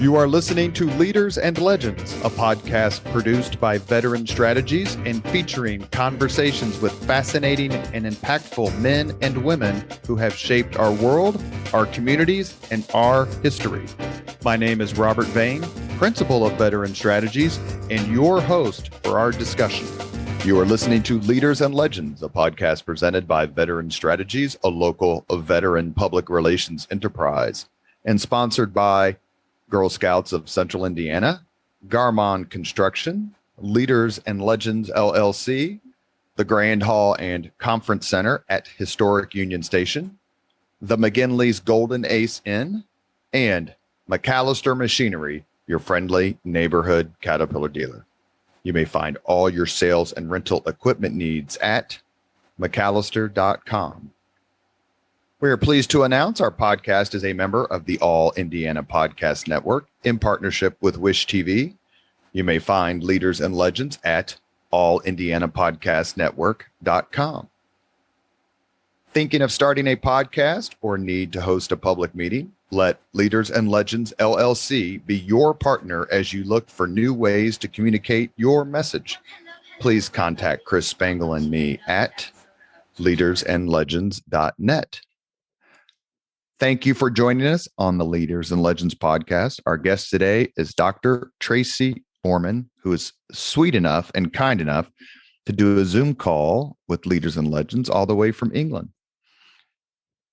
You are listening to Leaders and Legends, a podcast produced by Veteran Strategies and featuring conversations with fascinating and impactful men and women who have shaped our world, our communities, and our history. My name is Robert Vane, Principal of Veteran Strategies, and your host for our discussion. You are listening to Leaders and Legends, a podcast presented by Veteran Strategies, a local veteran public relations enterprise, and sponsored by Girl Scouts of Central Indiana, Garmong Construction, Leaders and Legends LLC, the Grand Hall and Conference Center at Historic Union Station, the McGinley's Golden Ace Inn, and MacAllister Machinery, your friendly neighborhood Caterpillar dealer. You may find all your sales and rental equipment needs at MacAllister.com. We are pleased to announce our podcast is a member of the All Indiana Podcast Network in partnership with Wish TV. You may find Leaders and Legends at allindianapodcastnetwork.com. Thinking of starting a podcast or need to host a public meeting? Let Leaders and Legends LLC be your partner as you look for new ways to communicate your message. Please contact Chris Spangle and me at leadersandlegends.net. Thank you for joining us on the Leaders and Legends podcast. Our guest today is Dr. Tracy Borman, who is sweet enough and kind enough to do a Zoom call with Leaders and Legends all the way from England.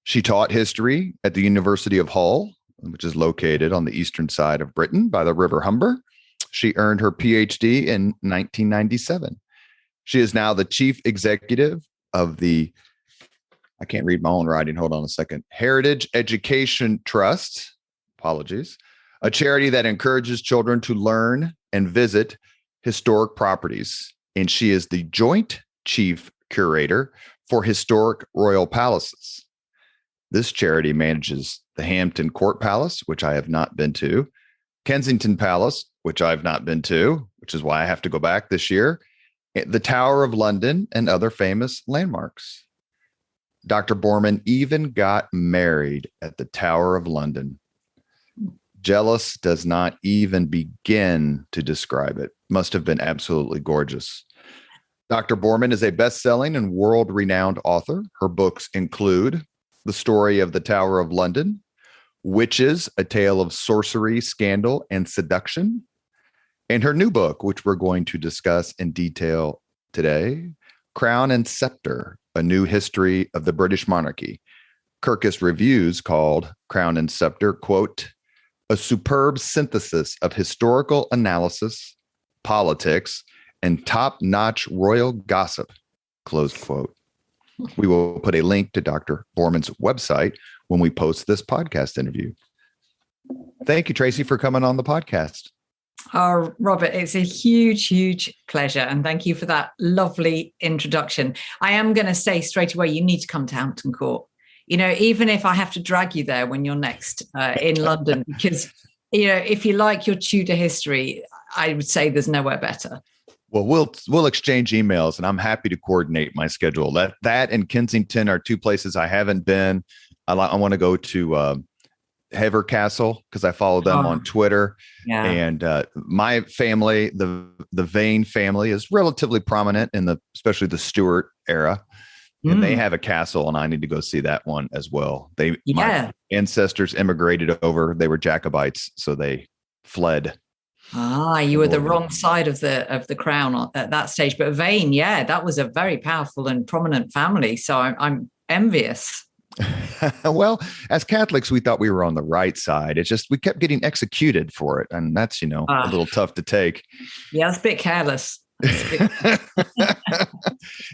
She taught history at the University of Hull, which is located on the eastern side of Britain by the River Humber. She earned her PhD in 1997. She is now the chief executive of the I can't read my own writing. Hold on a second. Heritage Education Trust, apologies, a charity that encourages children to learn and visit historic properties. And she is the joint chief curator for historic royal palaces. This charity manages the Hampton Court Palace, which I have not been to, Kensington Palace, which I've not been to, which is why I have to go back this year, the Tower of London, and other famous landmarks. Dr. Borman even got married at the Tower of London. Jealous does not even begin to describe it. Must have been absolutely gorgeous. Dr. Borman is a best-selling and world-renowned author. Her books include The Story of the Tower of London, Witches, A Tale of Sorcery, Scandal, and Seduction, and her new book, which we're going to discuss in detail today, Crowne and Sceptre, A New History of the British Monarchy. Kirkus Reviews called Crowne and Sceptre, quote, a superb synthesis of historical analysis, politics, and top-notch royal gossip, close quote. We will put a link to Dr. Borman's website when we post this podcast interview. Thank you, Tracy, for coming on the podcast. Oh, Robert, it's a huge, huge pleasure. And thank you for that lovely introduction. I am going to say straight away, you need to come to Hampton Court. You know, even if I have to drag you there when you're next in London, because, you know, if you like your Tudor history, I would say there's nowhere better. Well, we'll exchange emails, and I'm happy to coordinate my schedule. That and Kensington are two places I haven't been. I want to go to Hever Castle because I follow them on Twitter. Yeah. And my family, the Vane family, is relatively prominent in especially the Stuart era. And they have a castle, and I need to go see that one as well. My ancestors immigrated over. They were Jacobites, so they fled. You were the wrong side of the crown at that stage. But Vane, that was a very powerful and prominent family. So I'm envious. Well, as Catholics, we thought we were on the right side. It's just we kept getting executed for it. And that's, a little tough to take. Yeah, it's a bit careless.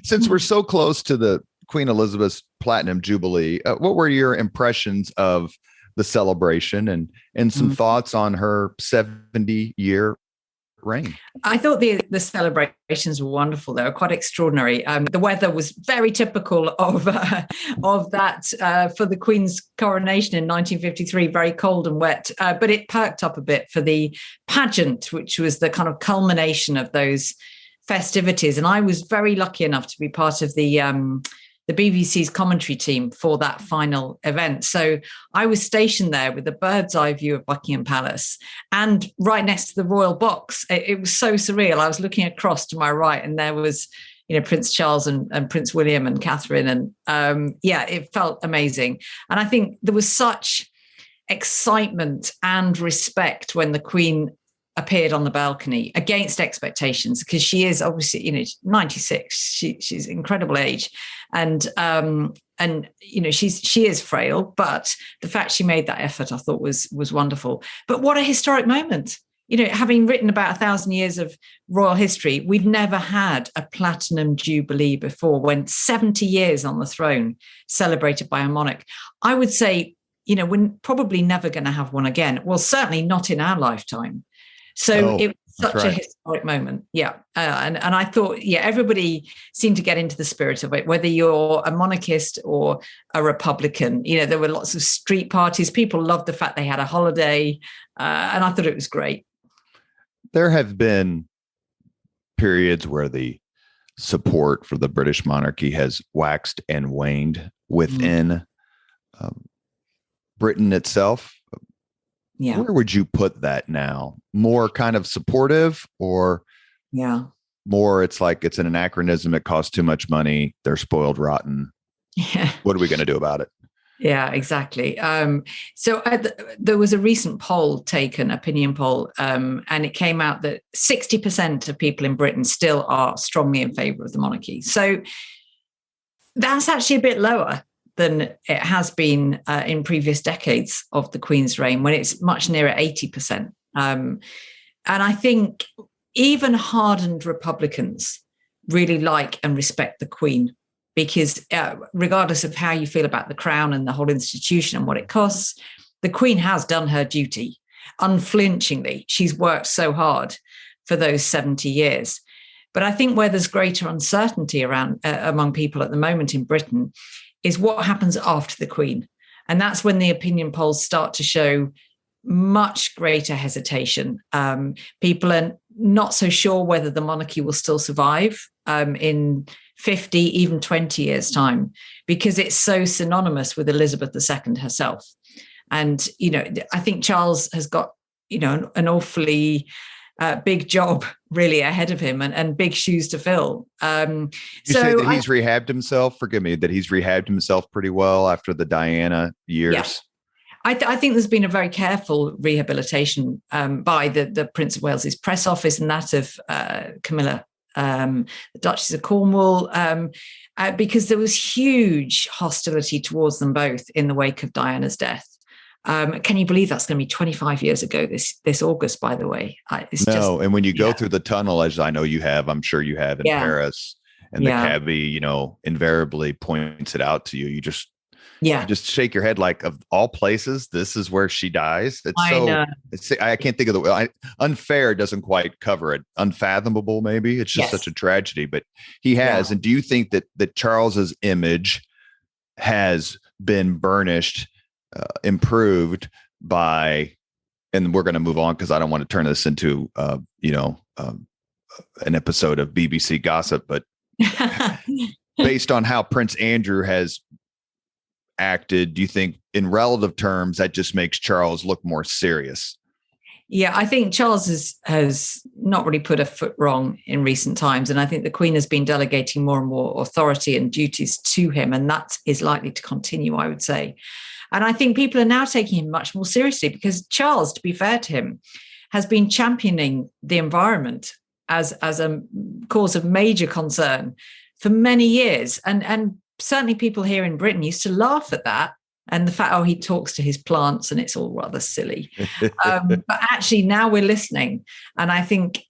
Since we're so close to the Queen Elizabeth's Platinum Jubilee, what were your impressions of the celebration and some thoughts on her 70-year reign? I thought the celebrations were wonderful. They were quite extraordinary. The weather was very typical of that for the Queen's coronation in 1953, very cold and wet, but it perked up a bit for the pageant, which was the kind of culmination of those festivities. And I was very lucky enough to be part of the the BBC's commentary team for that final event. So I was stationed there with a bird's eye view of Buckingham Palace and right next to the royal box. It was so surreal. I was looking across to my right and there was, Prince Charles and Prince William and Catherine. And it felt amazing. And I think there was such excitement and respect when the Queen appeared on the balcony against expectations, because she is obviously, 96. She's incredible age, and she is frail. But the fact she made that effort, I thought was wonderful. But what a historic moment! Having written about 1,000 years of royal history, we've never had a platinum jubilee before. When 70 years on the throne, celebrated by a monarch, I would say, we're probably never going to have one again. Well, certainly not in our lifetime. So it was such a historic moment. Yeah. And I thought, everybody seemed to get into the spirit of it, whether you're a monarchist or a Republican. There were lots of street parties. People loved the fact they had a holiday. And I thought it was great. There have been periods where the support for the British monarchy has waxed and waned within Britain itself. Yeah. Where would you put that now? More kind of supportive, or more it's like it's an anachronism, it costs too much money, they're spoiled rotten. Yeah. What are we going to do about it? Yeah, exactly. So there was a recent poll taken, opinion poll, and it came out that 60% of people in Britain still are strongly in favour of the monarchy. So that's actually a bit lower than it has been in previous decades of the Queen's reign, when it's much nearer 80%. And I think even hardened Republicans really like and respect the Queen, because regardless of how you feel about the Crown and the whole institution and what it costs, the Queen has done her duty unflinchingly. She's worked so hard for those 70 years. But I think where there's greater uncertainty around among people at the moment in Britain is what happens after the Queen. And that's when the opinion polls start to show much greater hesitation. People are not so sure whether the monarchy will still survive in 50, even 20 years' time, because it's so synonymous with Elizabeth II herself. And, I think Charles has got, an awfully big job really ahead of him and big shoes to fill. You say that he's rehabbed himself? Forgive me, that he's rehabbed himself pretty well after the Diana years. Yeah. I think there's been a very careful rehabilitation by the Prince of Wales's press office and that of Camilla, the Duchess of Cornwall, because there was huge hostility towards them both in the wake of Diana's death. Can you believe that's going to be 25 years ago this August, by the way? And when you go through the tunnel, as I know you have, I'm sure you have in Paris, and the cabbie, invariably points it out to you. You just shake your head like, of all places, this is where she dies. I can't think of the word. Unfair doesn't quite cover it. Unfathomable, maybe. It's just such a tragedy, but he has. And do you think that Charles's image has been burnished, improved by, and we're going to move on because I don't want to turn this into, an episode of BBC gossip, but based on how Prince Andrew has acted, do you think in relative terms that just makes Charles look more serious? Yeah, I think Charles has not really put a foot wrong in recent times. And I think the Queen has been delegating more and more authority and duties to him. And that is likely to continue, I would say. And I think people are now taking him much more seriously, because Charles, to be fair to him, has been championing the environment as a cause of major concern for many years. And certainly people here in Britain used to laugh at that. And the fact, he talks to his plants and it's all rather silly. But actually now we're listening. And I think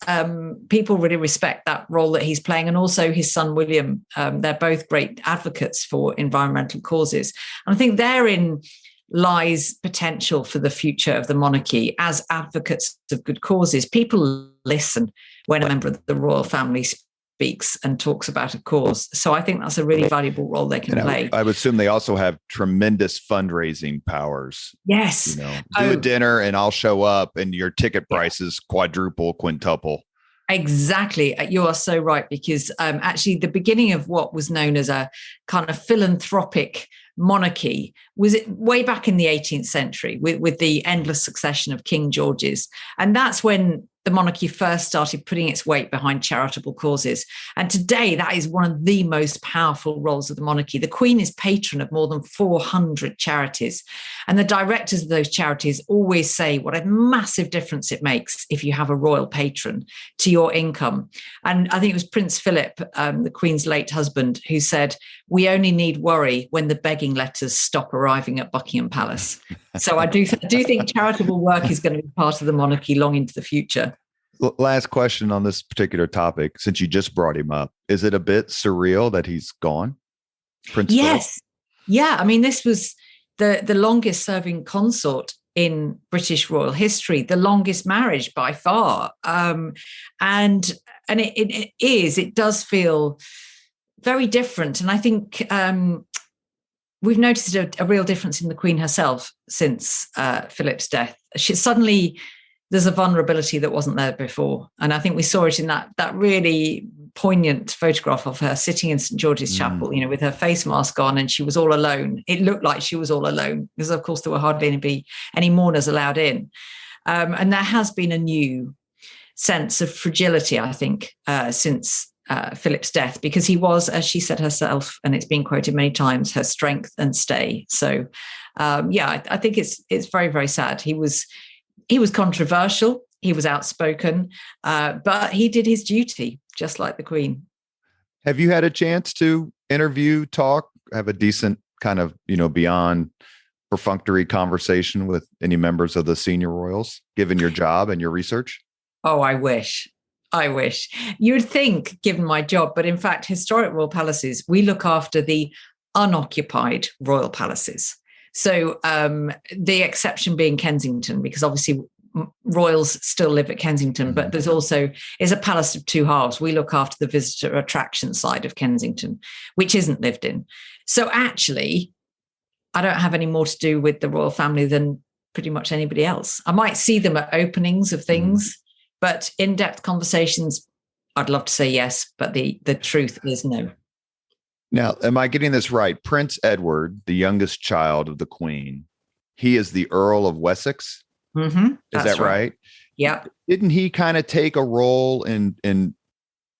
people really respect that role that he's playing. And also his son, William, they're both great advocates for environmental causes. And I think therein lies potential for the future of the monarchy as advocates of good causes. People listen when a member of the royal family speaks and talks about a cause. So I think that's a really valuable role they can play. I would assume they also have tremendous fundraising powers. Yes. Do a dinner and I'll show up and your ticket prices quadruple, quintuple. Exactly. You are so right, because actually the beginning of what was known as a kind of philanthropic monarchy was it way back in the 18th century with the endless succession of King Georges. And that's when the monarchy first started putting its weight behind charitable causes. And today, that is one of the most powerful roles of the monarchy. The Queen is patron of more than 400 charities. And the directors of those charities always say what a massive difference it makes if you have a royal patron to your income. And I think it was Prince Philip, the Queen's late husband, who said, "We only need worry when the begging letters stop arriving at Buckingham Palace." So I do think charitable work is going to be part of the monarchy long into the future. Last question on this particular topic, since you just brought him up. Is it a bit surreal that he's gone? Prince Yes. Philip? Yeah. I mean, this was the longest serving consort in British royal history, the longest marriage by far. And it does feel very different. And I think we've noticed a real difference in the Queen herself since Philip's death. There's a vulnerability that wasn't there before. And I think we saw it in that really poignant photograph of her sitting in St. George's Chapel, with her face mask on, and she was all alone. It looked like she was all alone because, of course, there were hardly any mourners allowed in. And there has been a new sense of fragility, I think, since Philip's death, because he was, as she said herself, and it's been quoted many times, her strength and stay. So, I think it's very, very sad. He was controversial. He was outspoken, but he did his duty, just like the Queen. Have you had a chance to interview, talk, have a decent kind of, beyond perfunctory conversation with any members of the senior royals, given your job and your research? Oh, I wish. You'd think, given my job, but in fact, historic royal palaces, we look after the unoccupied royal palaces. So the exception being Kensington, because obviously royals still live at Kensington, but there's also is a palace of two halves. We look after the visitor attraction side of Kensington, which isn't lived in. So actually, I don't have any more to do with the royal family than pretty much anybody else. I might see them at openings of things, but in-depth conversations, I'd love to say yes, but the truth is no. Now, am I getting this right? Prince Edward, the youngest child of the Queen, he is the Earl of Wessex. Mm-hmm. Is that right? Yep. Didn't he kind of take a role in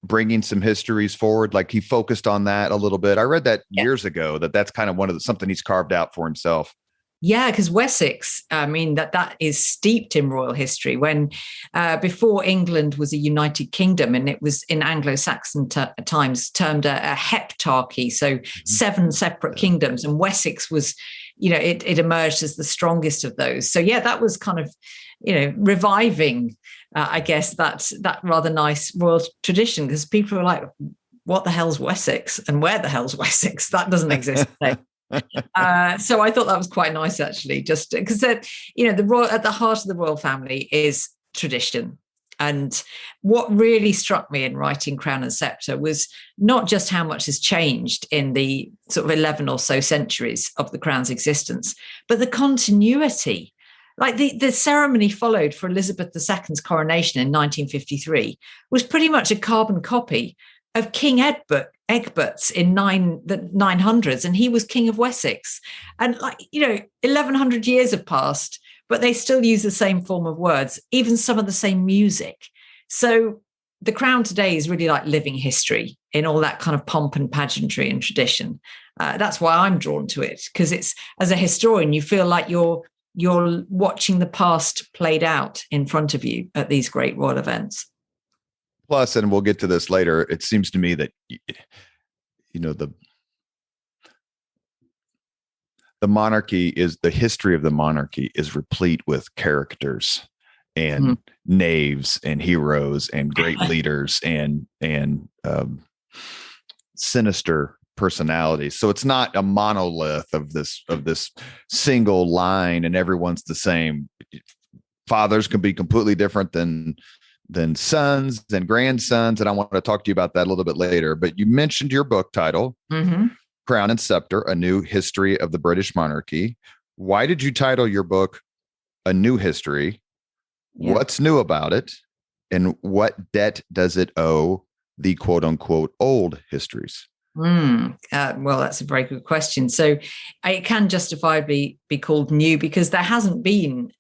bringing some histories forward? Like he focused on that a little bit. I read that years ago, that's kind of something he's carved out for himself. Yeah, because Wessex, I mean, that is steeped in royal history. When before England was a united kingdom, and it was in Anglo-Saxon times termed a heptarchy, so 7 separate kingdoms, and Wessex was, it emerged as the strongest of those. So yeah, that was kind of, reviving, I guess, that rather nice royal tradition, because people were like, what the hell's Wessex? And where the hell's Wessex? That doesn't exist today. So I thought that was quite nice, actually, just because the royal, at the heart of the royal family is tradition. And what really struck me in writing Crowne and Sceptre was not just how much has changed in the sort of 11 or so centuries of the Crown's existence, but the continuity. Like the ceremony followed for Elizabeth II's coronation in 1953 was pretty much a carbon copy of King Egbert's in the 900s, and he was King of Wessex. And 1100 years have passed, but they still use the same form of words, even some of the same music. So the Crown today is really like living history in all that kind of pomp and pageantry and tradition. That's why I'm drawn to it, because it's, as a historian, you feel like you're watching the past played out in front of you at these great royal events. Plus, and we'll get to this later, it seems to me that, the monarchy the history of the monarchy is replete with characters and knaves and heroes and great leaders and sinister personalities. So it's not a monolith of this single line and everyone's the same. Fathers can be completely different than sons and grandsons. And I want to talk to you about that a little bit later. But you mentioned your book title, Crowne and Sceptre, A New History of the British Monarchy. Why did you title your book A New History? Yeah. What's new about it? And what debt does it owe the quote unquote old histories? Well, that's a very good question. So it can justifiably be called new because there hasn't been,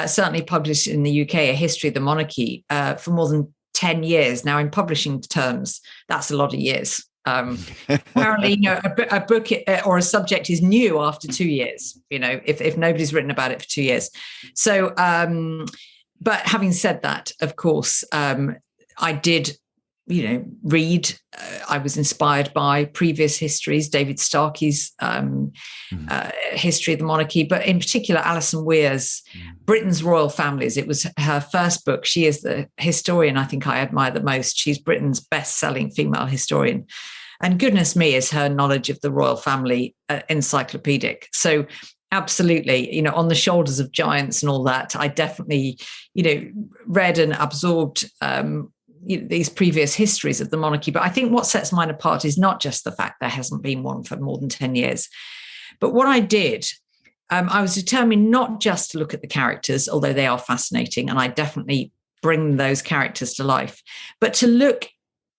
certainly published in the UK, a history of the monarchy for more than 10 years. Now, in publishing terms, that's a lot of years. Apparently, a book or a subject is new after 2 years, if nobody's written about it for 2 years. So, but having said that, of course, I did, read. I was inspired by previous histories, David Starkey's history of the monarchy, but in particular, Alison Weir's Britain's Royal Families. It was her first book. She is the historian I think I admire the most. She's Britain's best-selling female historian. And goodness me, is her knowledge of the royal family encyclopedic. So absolutely, on the shoulders of giants and all that, I definitely, read and absorbed these previous histories of the monarchy. But I think what sets mine apart is not just the fact there hasn't been one for more than 10 years. But what I did, I was determined not just to look at the characters, although they are fascinating, and I definitely bring those characters to life, but to look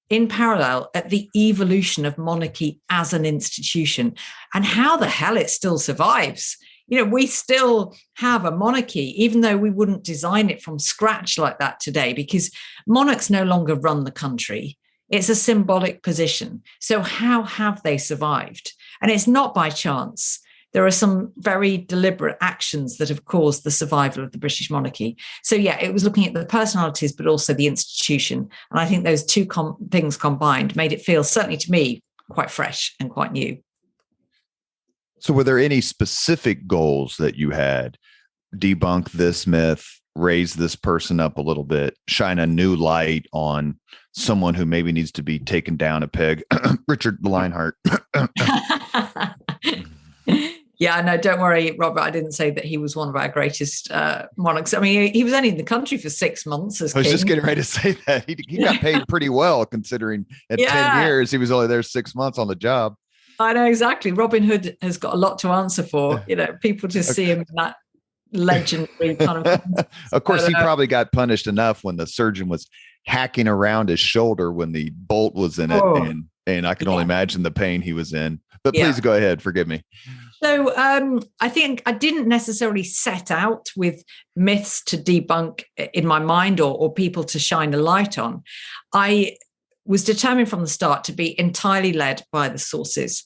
in parallel at the evolution of monarchy as an institution and how the hell it still survives. We still have a monarchy, even though we wouldn't design it from scratch like that today, because monarchs no longer run the country. It's a symbolic position. So how have they survived? And it's not by chance. There are some very deliberate actions that have caused the survival of the British monarchy. So yeah, it was looking at the personalities, but also the institution. And I think those two things combined made it feel, certainly to me, quite fresh and quite new. So were there any specific goals that you had? Debunk this myth, raise this person up a little bit, shine a new light on someone who maybe needs to be taken down a peg? Richard Lionheart. Yeah, no, don't worry, Robert. I didn't say that he was one of our greatest monarchs. I mean, he was only in the country for 6 months as king. I was just getting ready to say that. He got paid pretty well, considering at 10 years, he was only there 6 months on the job. I know, exactly. Robin Hood has got a lot to answer for. People just see him in that legendary kind of. Of course, he probably got punished enough when the surgeon was hacking around his shoulder when the bolt was in it. And I can only imagine the pain he was in. But please go ahead. Forgive me. So I think I didn't necessarily set out with myths to debunk in my mind or people to shine a light on. I was determined from the start to be entirely led by the sources.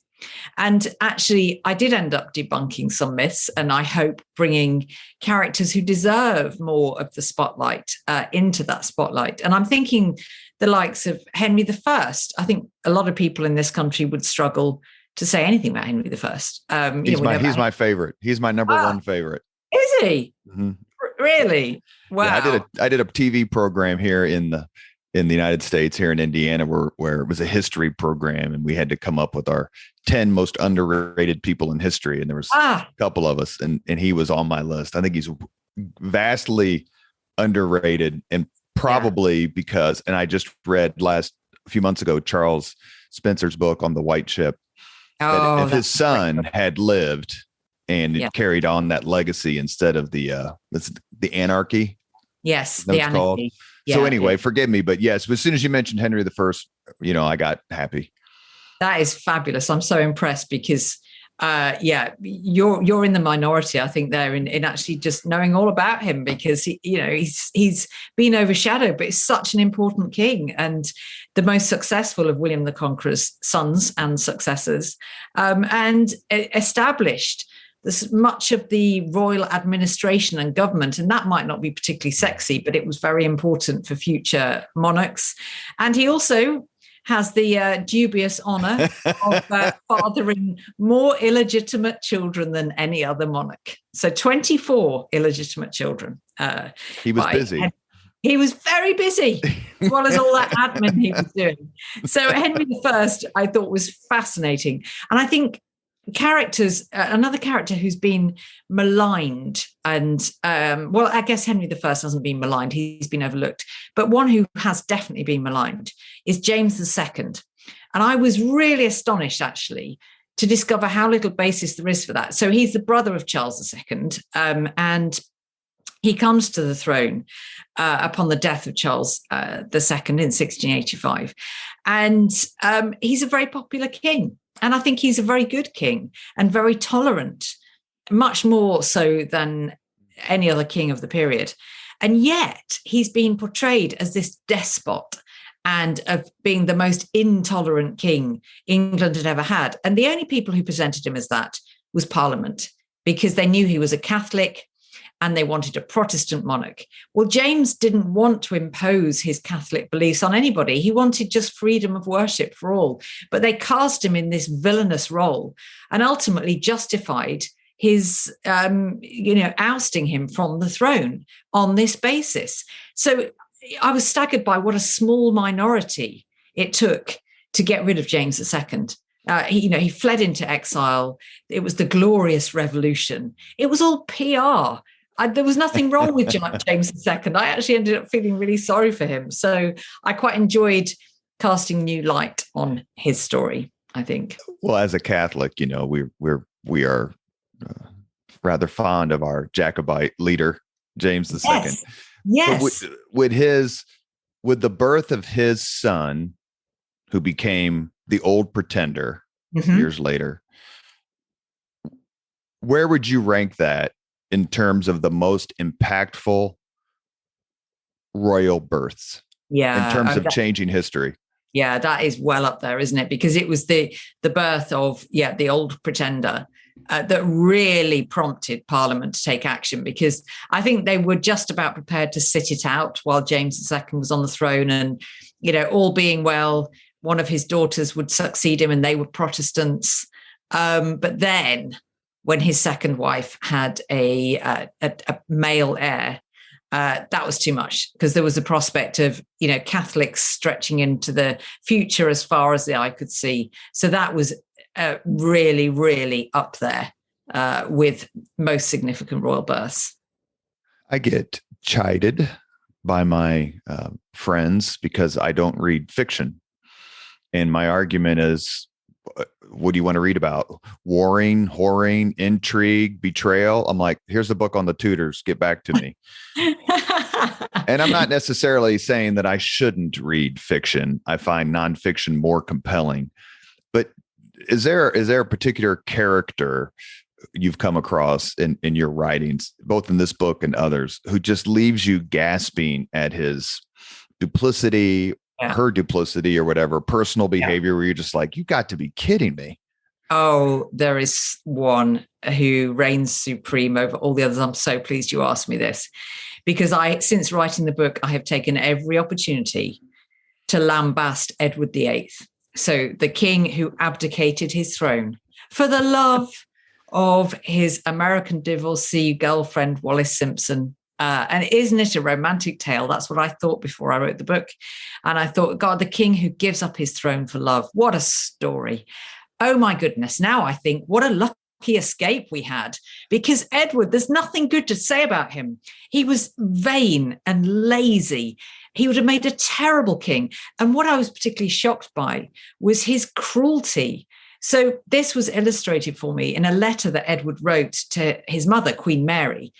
And actually, I did end up debunking some myths, and I hope bringing characters who deserve more of the spotlight into that spotlight. And I'm thinking the likes of Henry I. I think a lot of people in this country would struggle to say anything about Henry I. He's my favorite. He's my number one favorite. Is he? Mm-hmm. Really? Wow. Yeah, I did a TV program here in the United States, here in Indiana, where it was a history program, and we had to come up with our 10 most underrated people in history. And there was a couple of us, and he was on my list. I think he's vastly underrated, and probably because, and I just read a few months ago, Charles Spencer's book on the White Ship. If his son had lived and carried on that legacy instead of the anarchy. Yes, the anarchy. Called. Yeah, so anyway, forgive me, but yes, as soon as you mentioned Henry I, I got happy. That is fabulous. I'm so impressed because, you're in the minority, I think, there in actually just knowing all about him, because he's been overshadowed, but he's such an important king and the most successful of William the Conqueror's sons and successors, and established this much of the royal administration and government. And that might not be particularly sexy, but it was very important for future monarchs. And he also has the dubious honor of fathering more illegitimate children than any other monarch. So 24 illegitimate children. He was busy. He was very busy, as well as all that admin he was doing. So Henry I, I thought, was fascinating. And I think another character who's been maligned, and I guess Henry I hasn't been maligned, he's been overlooked, but one who has definitely been maligned is James II. And I was really astonished, actually, to discover how little basis there is for that. So he's the brother of Charles II, and He comes to the throne upon the death of Charles II in 1685. And he's a very popular king. And I think he's a very good king and very tolerant, much more so than any other king of the period. And yet he's been portrayed as this despot and of being the most intolerant king England had ever had. And the only people who presented him as that was Parliament, because they knew he was a Catholic and they wanted a Protestant monarch. Well, James didn't want to impose his Catholic beliefs on anybody. He wanted just freedom of worship for all. But they cast him in this villainous role and ultimately justified his, ousting him from the throne on this basis. So I was staggered by what a small minority it took to get rid of James II. He fled into exile. It was the Glorious Revolution. It was all PR. There was nothing wrong with James II. I actually ended up feeling really sorry for him. So I quite enjoyed casting new light on his story, I think. Well, as a Catholic, we are rather fond of our Jacobite leader, James II. Yes. With the birth of his son, who became the Old Pretender years later, where would you rank that in terms of the most impactful royal births? Yeah. In terms of changing history. Yeah, that is well up there, isn't it? Because it was the birth of, the Old Pretender that really prompted Parliament to take action, because I think they were just about prepared to sit it out while James II was on the throne. And, all being well, one of his daughters would succeed him and they were Protestants. But then when his second wife had a male heir, that was too much, because there was a prospect of, Catholics stretching into the future as far as the eye could see. So that was really, really up there with most significant royal births. I get chided by my friends because I don't read fiction. And my argument is, what do you want to read about? Warring, whoring, intrigue, betrayal. I'm like, here's the book on the Tudors. Get back to me. And I'm not necessarily saying that I shouldn't read fiction. I find nonfiction more compelling. But is there a particular character you've come across in your writings, both in this book and others, who just leaves you gasping at his duplicity, her duplicity, or whatever, personal behavior, where you're just like, you got to be kidding me? Oh, there is one who reigns supreme over all the others. I'm so pleased you asked me this, because since writing the book, I have taken every opportunity to lambast Edward VIII. So the king who abdicated his throne for the love of his American divorcee girlfriend, Wallis Simpson. And isn't it a romantic tale? That's what I thought before I wrote the book. And I thought, God, the king who gives up his throne for love. What a story. Oh, my goodness. Now I think, what a lucky escape we had, because Edward, there's nothing good to say about him. He was vain and lazy. He would have made a terrible king. And what I was particularly shocked by was his cruelty. So this was illustrated for me in a letter that Edward wrote to his mother, Queen Mary,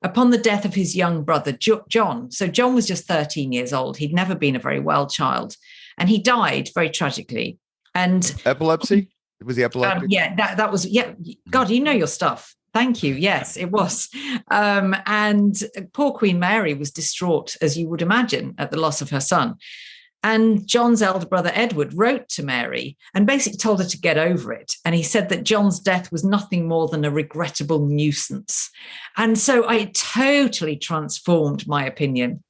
upon the death of his young brother, John. So John was just 13 years old. He'd never been a very well child. And he died very tragically. And epilepsy? Was he epileptic? That was, God, you know your stuff. Thank you. Yes, it was. And poor Queen Mary was distraught, as you would imagine, at the loss of her son. And John's elder brother, Edward, wrote to Mary and basically told her to get over it. And he said that John's death was nothing more than a regrettable nuisance. And so I totally transformed my opinion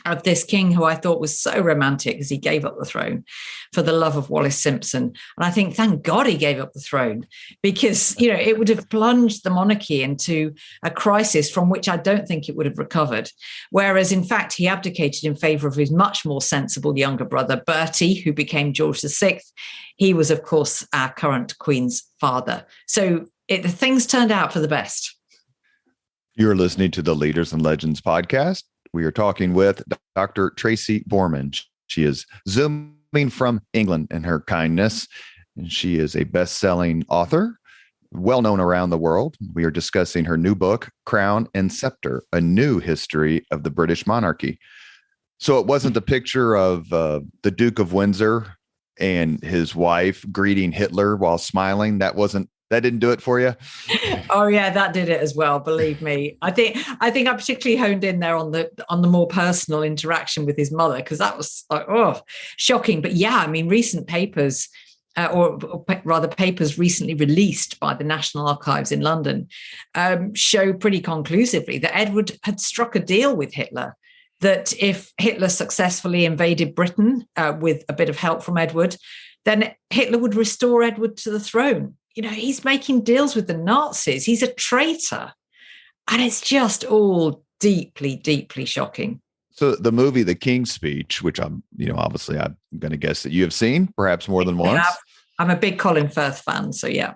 of this king, who I thought was so romantic as he gave up the throne for the love of Wallis Simpson. And I think, thank God he gave up the throne, because, it would have plunged the monarchy into a crisis from which I don't think it would have recovered. Whereas, in fact, he abdicated in favor of his much more sensible younger brother, Bertie, who became George VI. He was, of course, our current Queen's father. So things turned out for the best. You're listening to the Leaders and Legends podcast. We are talking with Dr. Tracy Borman. She is zooming from England in her kindness, and she is a best-selling author well known around the world. We are discussing her new book, Crowne and Sceptre, A New History of the British Monarchy. So it wasn't the picture of the Duke of Windsor and his wife greeting Hitler while smiling. That didn't do it for you? Oh yeah, that did it as well. Believe me. I think I particularly honed in there on the more personal interaction with his mother, because that was like, oh, shocking. But yeah, I mean, recent papers, or rather papers recently released by the National Archives in London, show pretty conclusively that Edward had struck a deal with Hitler, that if Hitler successfully invaded Britain with a bit of help from Edward, then Hitler would restore Edward to the throne. You know, he's making deals with the Nazis. He's a traitor. And it's just all deeply, deeply shocking. So the movie, The King's Speech, which obviously I'm going to guess that you have seen perhaps more than once. I'm a big Colin Firth fan, so yeah.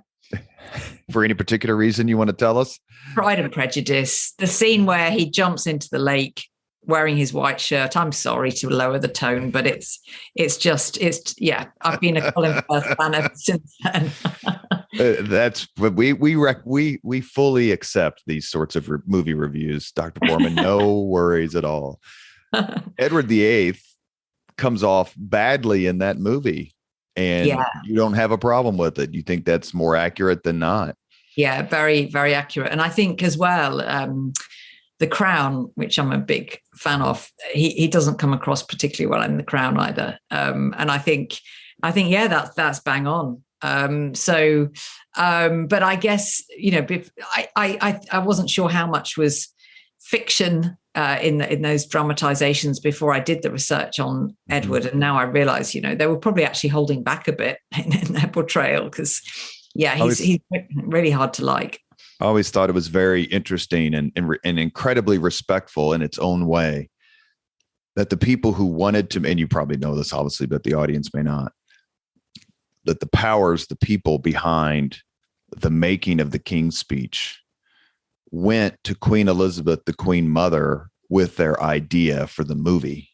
For any particular reason you want to tell us? Pride and Prejudice, the scene where he jumps into the lake wearing his white shirt. I'm sorry to lower the tone, but it's I've been a Colin Firth fan ever since then. That's what we fully accept these sorts of movie reviews, Dr. Borman. No worries at all. Edward VIII comes off badly in that movie, and you don't have a problem with it. You think that's more accurate than not? Yeah, very, very accurate. And I think as well, The Crowne, which I'm a big fan of, he doesn't come across particularly well in The Crowne either. And I think that's bang on. But I guess, I wasn't sure how much was fiction in those dramatizations before I did the research on Edward. And now I realize, they were probably actually holding back a bit in their portrayal, because he's really hard to like. I always thought it was very interesting and incredibly respectful in its own way that the people who wanted to, and you probably know this obviously, but the audience may not, that the people behind the making of the King's Speech went to Queen Elizabeth, the Queen Mother, with their idea for the movie.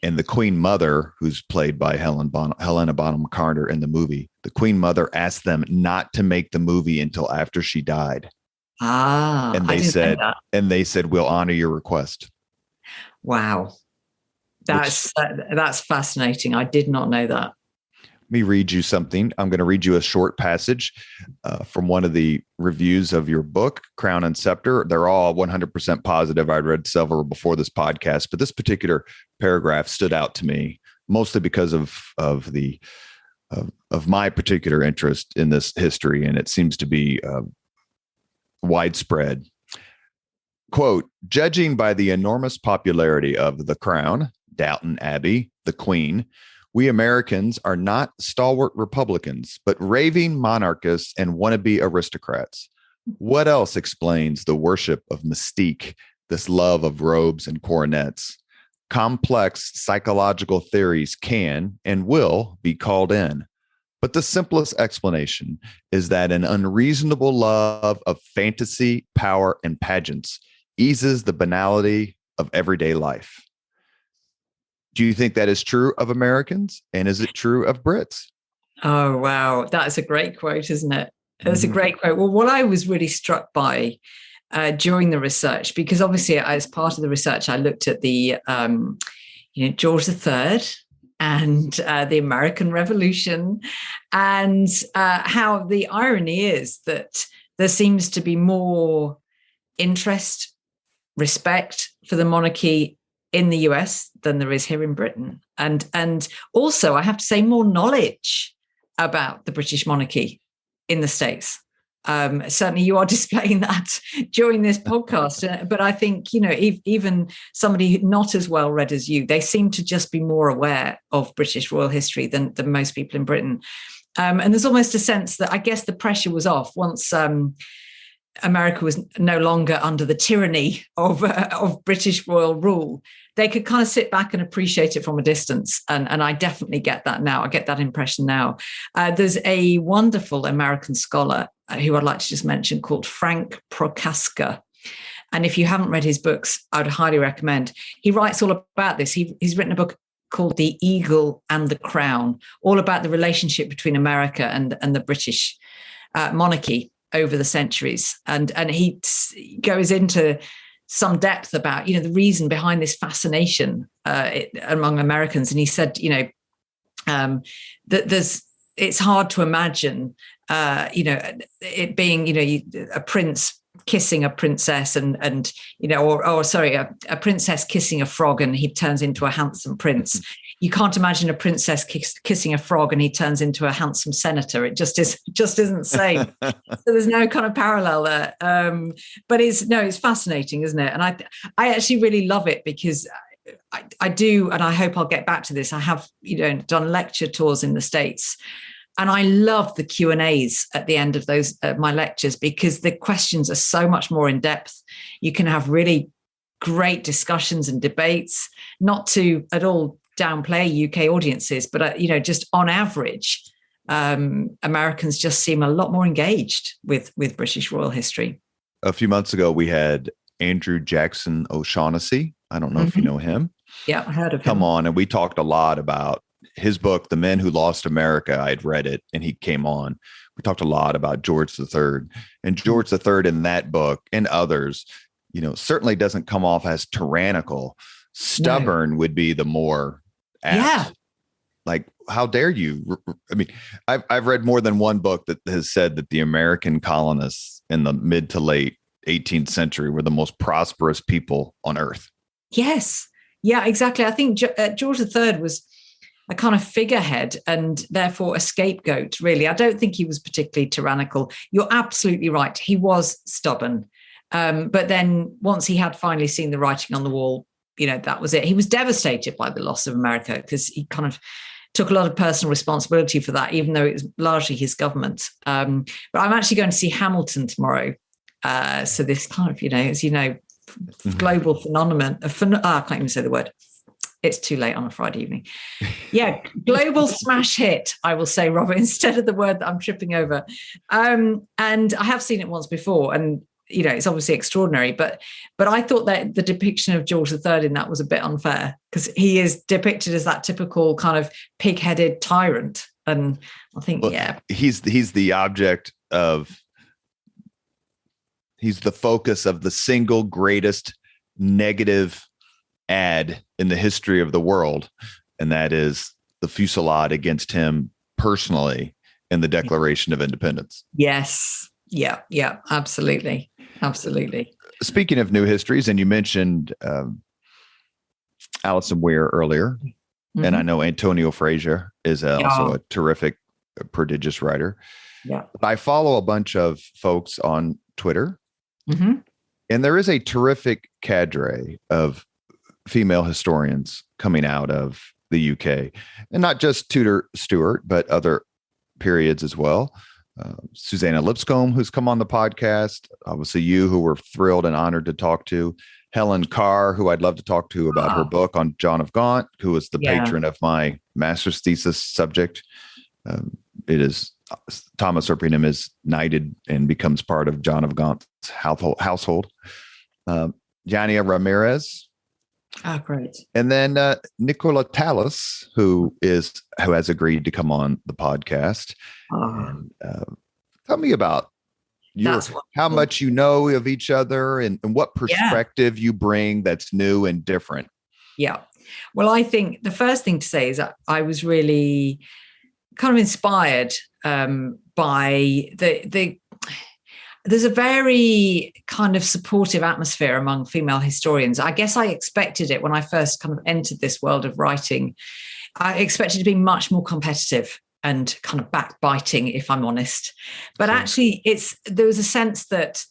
And the Queen Mother, who's played by Helena Bonham Carter in the movie, the Queen Mother asked them not to make the movie until after she died. And they said, we'll honor your request. Wow. That's fascinating. I did not know that. Let me read you something. I'm going to read you a short passage from one of the reviews of your book, Crowne and Sceptre. They're all 100% positive. I read several before this podcast, but this particular paragraph stood out to me mostly because of my particular interest in this history, and it seems to be widespread. Quote, judging by the enormous popularity of The Crowne, Downton Abbey, The Queen, we Americans are not stalwart Republicans, but raving monarchists and wannabe aristocrats. What else explains the worship of mystique, this love of robes and coronets? Complex psychological theories can and will be called in, but the simplest explanation is that an unreasonable love of fantasy, power, and pageants eases the banality of everyday life. Do you think that is true of Americans? And is it true of Brits? Oh, wow. That's a great quote, isn't it? That's a great quote. Well, what I was really struck by during the research, because obviously as part of the research, I looked at the, George III and the American Revolution, and how the irony is that there seems to be more interest, respect for the monarchy in the US than there is here in Britain. And also, I have to say, more knowledge about the British monarchy in the States. Certainly you are displaying that during this podcast. But I think, even somebody not as well read as you, they seem to just be more aware of British royal history than most people in Britain. And there's almost a sense that I guess the pressure was off once America was no longer under the tyranny of British royal rule. They could kind of sit back and appreciate it from a distance. And I definitely get that now. I get that impression now. There's a wonderful American scholar who I'd like to just mention called Frank Prochaska. And if you haven't read his books, I would highly recommend. He writes all about this. He's written a book called The Eagle and the Crown, all about the relationship between America and the British monarchy over the centuries. And he goes into some depth about, the reason behind this fascination among Americans. And he said, that it's hard to imagine, it being, a prince kissing a princess and a princess kissing a frog and he turns into a handsome prince. You can't imagine a princess kissing a frog and he turns into a handsome senator. It just isn't the same. So there's no kind of parallel there. But it's fascinating, isn't it? And I actually really love it because I do, and I hope I'll get back to this. I have, done lecture tours in the States. And I love the Q&As at the end of those my lectures because the questions are so much more in depth. You can have really great discussions and debates, not to at all downplay UK audiences, but just on average, Americans just seem a lot more engaged with British royal history. A few months ago, we had Andrew Jackson O'Shaughnessy. I don't know if you know him. Yeah, I heard of him. Come on, and we talked a lot about his book, The Men Who Lost America. I had read it and he came on. We talked a lot about George III, and George III in that book and others, certainly doesn't come off as tyrannical. Stubborn would be the more apt. Yeah. Like, how dare you? I mean, I've read more than one book that has said that the American colonists in the mid to late 18th century were the most prosperous people on earth. Yes. Yeah, exactly. I think George III was a kind of figurehead and therefore a scapegoat, really. I don't think he was particularly tyrannical. You're absolutely right. He was stubborn. But then once he had finally seen the writing on the wall, that was it. He was devastated by the loss of America because he kind of took a lot of personal responsibility for that, even though it was largely his government. But I'm actually going to see Hamilton tomorrow. So this kind of, as you know, global phenomenon. I can't even say the word. It's too late on a Friday evening. Yeah, global smash hit, I will say, Robert, instead of the word that I'm tripping over. And I have seen it once before, and it's obviously extraordinary. But I thought that the depiction of George III in that was a bit unfair because he is depicted as that typical kind of pig-headed tyrant. And I think, he's the object of. He's the focus of the single greatest negative ad in the history of the world. And that is the fusillade against him personally in the Declaration of Independence. Yes. Yeah. Yeah. Absolutely. Absolutely. Speaking of new histories, and you mentioned Alison Weir earlier, and I know Antonio Frazier is also a terrific, prodigious writer. Yeah. I follow a bunch of folks on Twitter. And there is a terrific cadre of female historians coming out of the UK, and not just Tudor Stuart, but other periods as well. Susanna Lipscomb, who's come on the podcast, obviously you, who we're thrilled and honored to talk to, Helen Carr, who I'd love to talk to about her book on John of Gaunt, who was the patron of my master's thesis subject. It is Thomas Erpingham is knighted and becomes part of John of Gaunt's household. Yania Ramirez. Oh, great. And then Nicola Tallis, who has agreed to come on the podcast. And, tell me about how much you know of each other and what perspective you bring that's new and different. Yeah. Well, I think the first thing to say is that I was really kind of inspired by there's a very kind of supportive atmosphere among female historians. I guess I expected it when I first kind of entered this world of writing. I expected it to be much more competitive and kind of backbiting, if I'm honest. But actually, there was a sense that,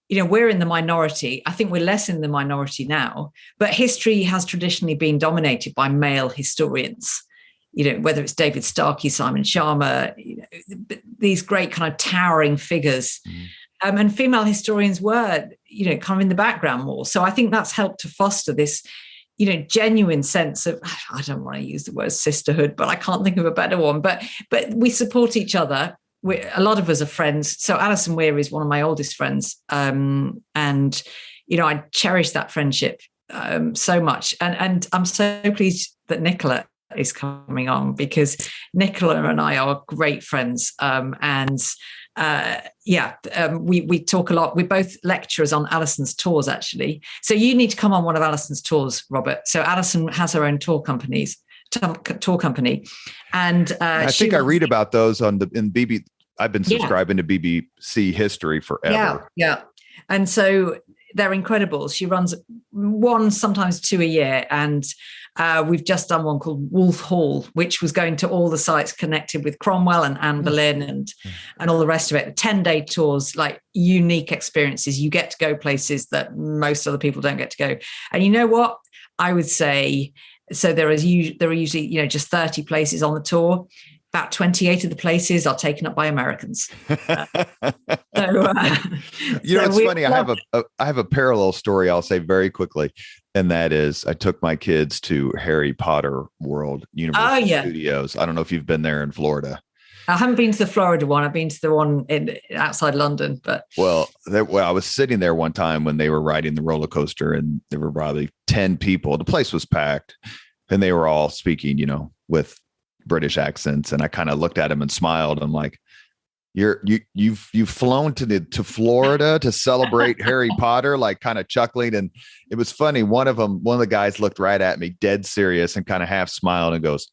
we're in the minority. I think we're less in the minority now, but history has traditionally been dominated by male historians. Whether it's David Starkey, Simon Sharma, these great kind of towering figures. And female historians were, kind of in the background more. So I think that's helped to foster this, genuine sense of, I don't want to use the word sisterhood, but I can't think of a better one. But we support each other. A lot of us are friends. So Alison Weir is one of my oldest friends. And, I cherish that friendship so much. And I'm so pleased that Nicola is coming on, because Nicola and I are great friends. We talk a lot. We're both lecturers on Alison's tours, actually. So you need to come on one of Alison's tours, Robert. So Alison has her own tour company, and I think I read about those in BB. I've been subscribing to BBC History forever. Yeah. And so they're incredible. She runs one, sometimes two a year. And we've just done one called Wolf Hall, which was going to all the sites connected with Cromwell and Anne Boleyn and all the rest of it. 10-day tours, like unique experiences. You get to go places that most other people don't get to go. And you know what? I would say, so there are usually, just 30 places on the tour. About 28 of the places are taken up by Americans. It's funny. I have a parallel story I'll say very quickly, and that is I took my kids to Harry Potter World Universal Studios. I don't know if you've been there in Florida. I haven't been to the Florida one. I've been to the one outside London. But I was sitting there one time when they were riding the roller coaster, and there were probably 10 people. The place was packed, and they were all speaking, with British accents, and I kind of looked at him and smiled. I'm like, you've flown to Florida to celebrate Harry Potter, like kind of chuckling. And it was funny. One of the guys looked right at me, dead serious, and kind of half smiled and goes,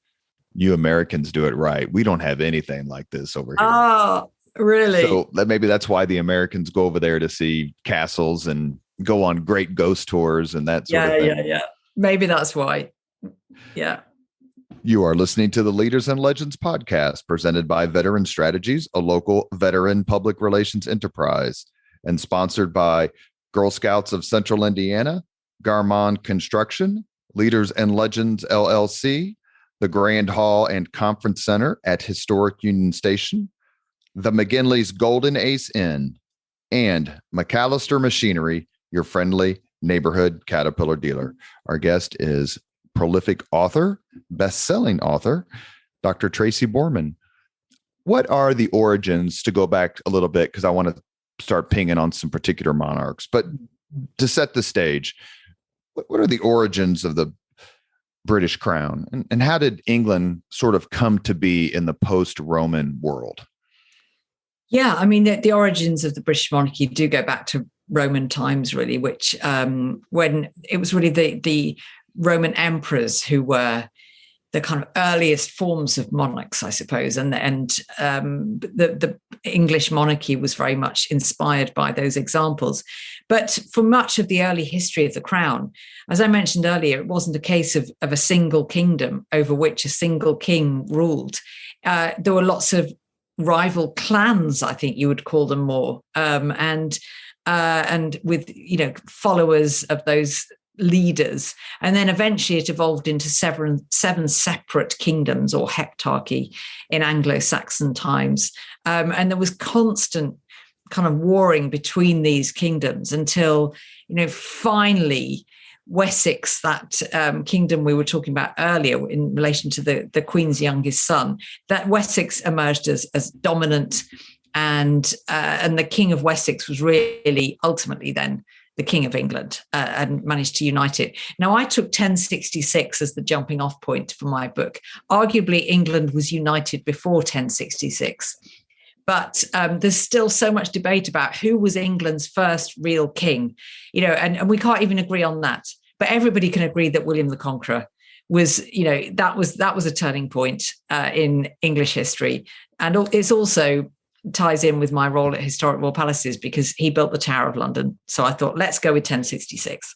"You Americans do it right. We don't have anything like this over here." Oh, really? So maybe that's why the Americans go over there to see castles and go on great ghost tours and that sort of thing. Yeah. Maybe that's why. Yeah. You are listening to the Leaders and Legends podcast, presented by Veteran Strategies, a local veteran public relations enterprise, and sponsored by Girl Scouts of Central Indiana, Garmong Construction, Leaders and Legends LLC, the Grand Hall and Conference Center at Historic Union Station, the McGinley's Golden Ace Inn, and MacAllister Machinery, your friendly neighborhood Caterpillar dealer. Our guest is prolific author, best-selling author, Dr. Tracy Borman. What are the origins, to go back a little bit, because I want to start pinging on some particular monarchs, but to set the stage, what are the origins of the British crown, and how did England sort of come to be in the post-Roman world? Yeah, I mean, the origins of the British monarchy do go back to Roman times, really, which when it was really the Roman emperors who were the kind of earliest forms of monarchs, I suppose, and the English monarchy was very much inspired by those examples. But for much of the early history of the crown, as I mentioned earlier, it wasn't a case of a single kingdom over which a single king ruled. There were lots of rival clans, I think you would call them more, and with followers of those leaders. And then eventually it evolved into seven separate kingdoms, or heptarchy in Anglo-Saxon times. And there was constant kind of warring between these kingdoms until, finally Wessex, that kingdom we were talking about earlier in relation to the Queen's youngest son, that Wessex emerged as dominant, and the King of Wessex was really ultimately then the King of England, and managed to unite it. Now, I took 1066 as the jumping off point for my book. Arguably, England was united before 1066. But there's still so much debate about who was England's first real king, and we can't even agree on that. But everybody can agree that William the Conqueror was, that was a turning point in English history. And it's also ties in with my role at Historic Royal Palaces, because he built the Tower of London. So I thought, let's go with 1066.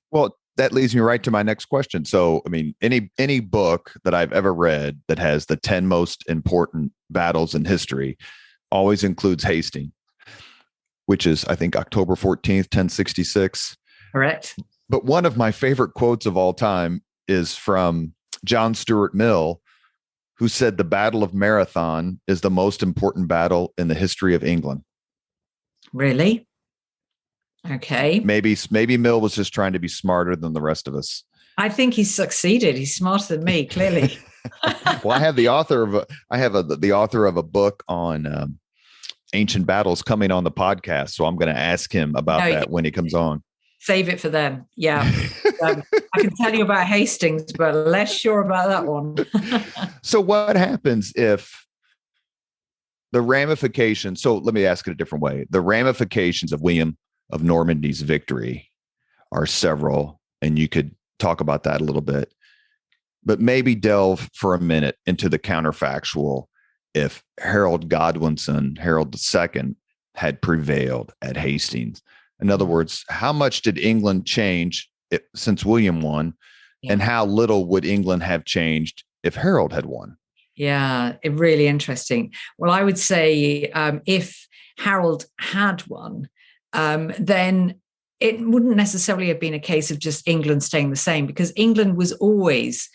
Well, that leads me right to my next question. So, I mean, any book that I've ever read that has the 10 most important battles in history always includes Hastings, which is, I think, October 14th, 1066. Correct. But one of my favorite quotes of all time is from John Stuart Mill, who said the Battle of Marathon is the most important battle in the history of England. Really? Okay. Maybe Mill was just trying to be smarter than the rest of us. I think he's succeeded. He's smarter than me, clearly. Well, I have the author of a book on ancient battles coming on the podcast, so I'm going to ask him about that when he comes on. Save it for them. Yeah. I can tell you about Hastings, but less sure about that one. So what happens if the ramifications? So let me ask it a different way. The ramifications of William of Normandy's victory are several, and you could talk about that a little bit, but maybe delve for a minute into the counterfactual. If Harold Godwinson, Harold II, had prevailed at Hastings. In other words, how much did England change since William won, and how little would England have changed if Harold had won? Yeah, really interesting. Well, I would say if Harold had won, then it wouldn't necessarily have been a case of just England staying the same, because England was always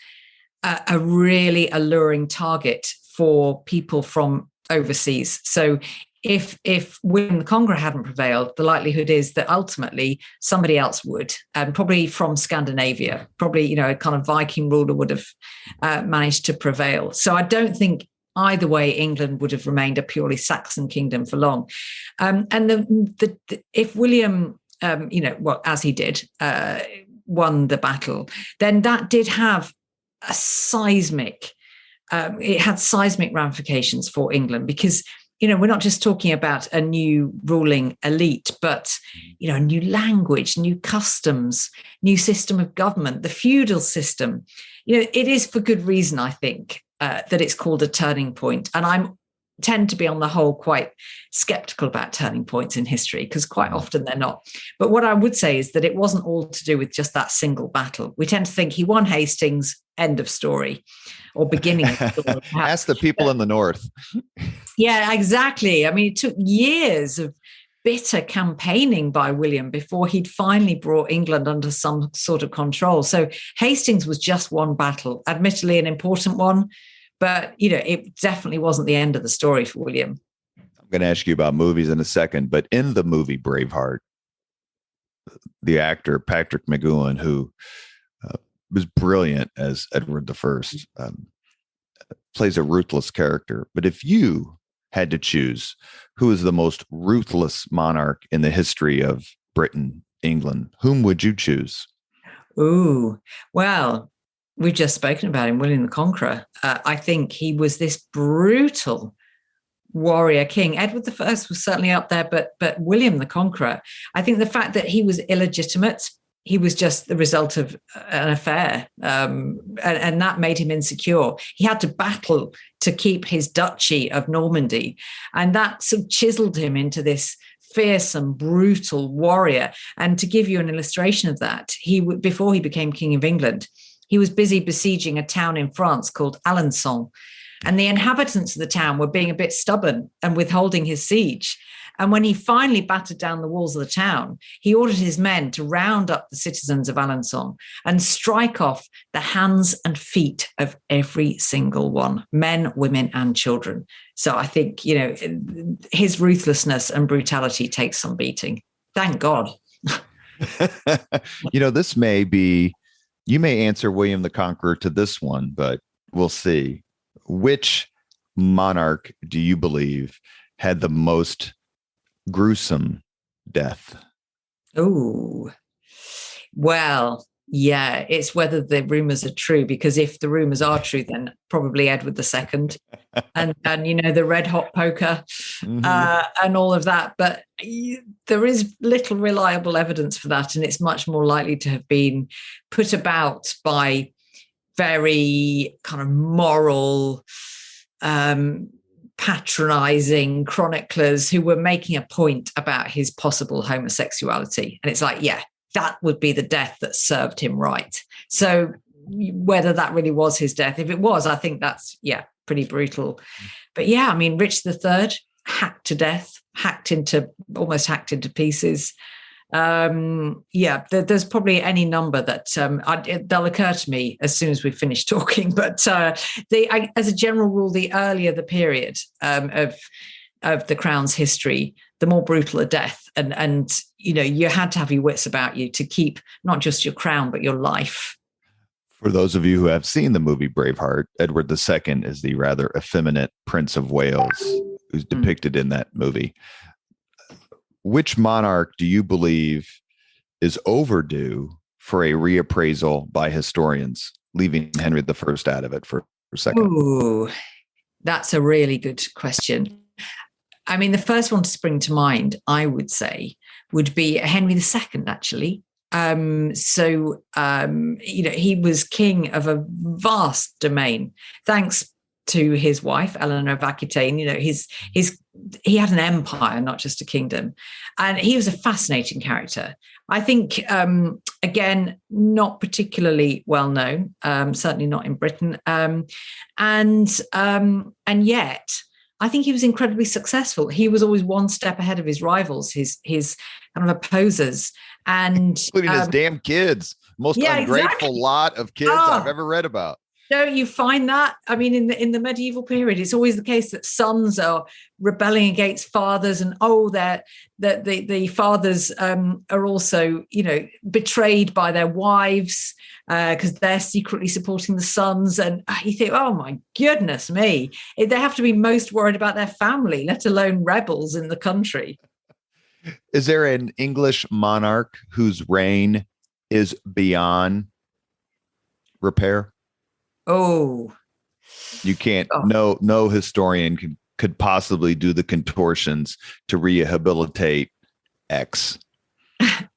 a really alluring target for people from overseas. So if William the Conqueror hadn't prevailed, the likelihood is that ultimately somebody else would, probably from Scandinavia, probably, a kind of Viking ruler would have managed to prevail. So I don't think either way England would have remained a purely Saxon kingdom for long. And if William, as he did, won the battle, then that did have a seismic, it had seismic ramifications for England, because we're not just talking about a new ruling elite, but, a new language, new customs, new system of government, the feudal system. It is for good reason, I think, that it's called a turning point. And I tend to be on the whole quite skeptical about turning points in history, because quite often they're not. But what I would say is that it wasn't all to do with just that single battle. We tend to think he won Hastings, end of story, or beginning of story. Ask the people in the North. Yeah, exactly. I mean, it took years of bitter campaigning by William before he'd finally brought England under some sort of control. So Hastings was just one battle, admittedly an important one, but, it definitely wasn't the end of the story for William. I'm going to ask you about movies in a second, but in the movie Braveheart, the actor Patrick McGoohan, who was brilliant as Edward I, plays a ruthless character. But if you had to choose who is the most ruthless monarch in the history of Britain, England, whom would you choose? Ooh, well, we've just spoken about him, William the Conqueror. I think he was this brutal warrior king. Edward I was certainly up there, but William the Conqueror, I think the fact that he was illegitimate, he was just the result of an affair, and that made him insecure. He had to battle to keep his duchy of Normandy, and that sort of chiseled him into this fearsome, brutal warrior. And to give you an illustration of that, before he became King of England, he was busy besieging a town in France called Alençon, and the inhabitants of the town were being a bit stubborn and withholding his siege. And when he finally battered down the walls of the town, he ordered his men to round up the citizens of Alençon and strike off the hands and feet of every single one, men, women, and children. So I think, his ruthlessness and brutality takes some beating. Thank God. This may be, you may answer William the Conqueror to this one, but we'll see. Which monarch do you believe had the most gruesome death? Oh, well, yeah, it's whether the rumors are true, because if the rumors are true, then probably Edward II and the red hot poker, and all of that. But there is little reliable evidence for that, and it's much more likely to have been put about by very kind of moral, patronizing chroniclers who were making a point about his possible homosexuality. And it's like, yeah, that would be the death that served him right. So whether that really was his death, if it was, I think that's, pretty brutal. But yeah, I mean, Richard III, hacked to death, almost hacked into pieces. There's probably any number that they'll occur to me as soon as we finish talking. But as a general rule, the earlier the period of the Crown's history, the more brutal a death. And you had to have your wits about you to keep not just your crown, but your life. For those of you who have seen the movie Braveheart, Edward II is the rather effeminate Prince of Wales who's depicted in that movie. Which monarch do you believe is overdue for a reappraisal by historians, leaving Henry I out of it for a second? Ooh, that's a really good question. I mean, the first one to spring to mind, I would say, would be Henry II, actually. He was king of a vast domain, thanks to his wife, Eleanor of Aquitaine. He had an empire, not just a kingdom. And he was a fascinating character. I think, again, not particularly well known, certainly not in Britain. And yet, I think he was incredibly successful. He was always one step ahead of his rivals, his kind of opposers. And including his damn kids. Most ungrateful lot of kids I've ever read about. Don't you find that? I mean, in the medieval period, it's always the case that sons are rebelling against fathers, and the fathers are also, betrayed by their wives because they're secretly supporting the sons. And you think, oh my goodness me, they have to be most worried about their family, let alone rebels in the country. Is there an English monarch whose reign is beyond repair? Oh, you can't. No historian could possibly do the contortions to rehabilitate X.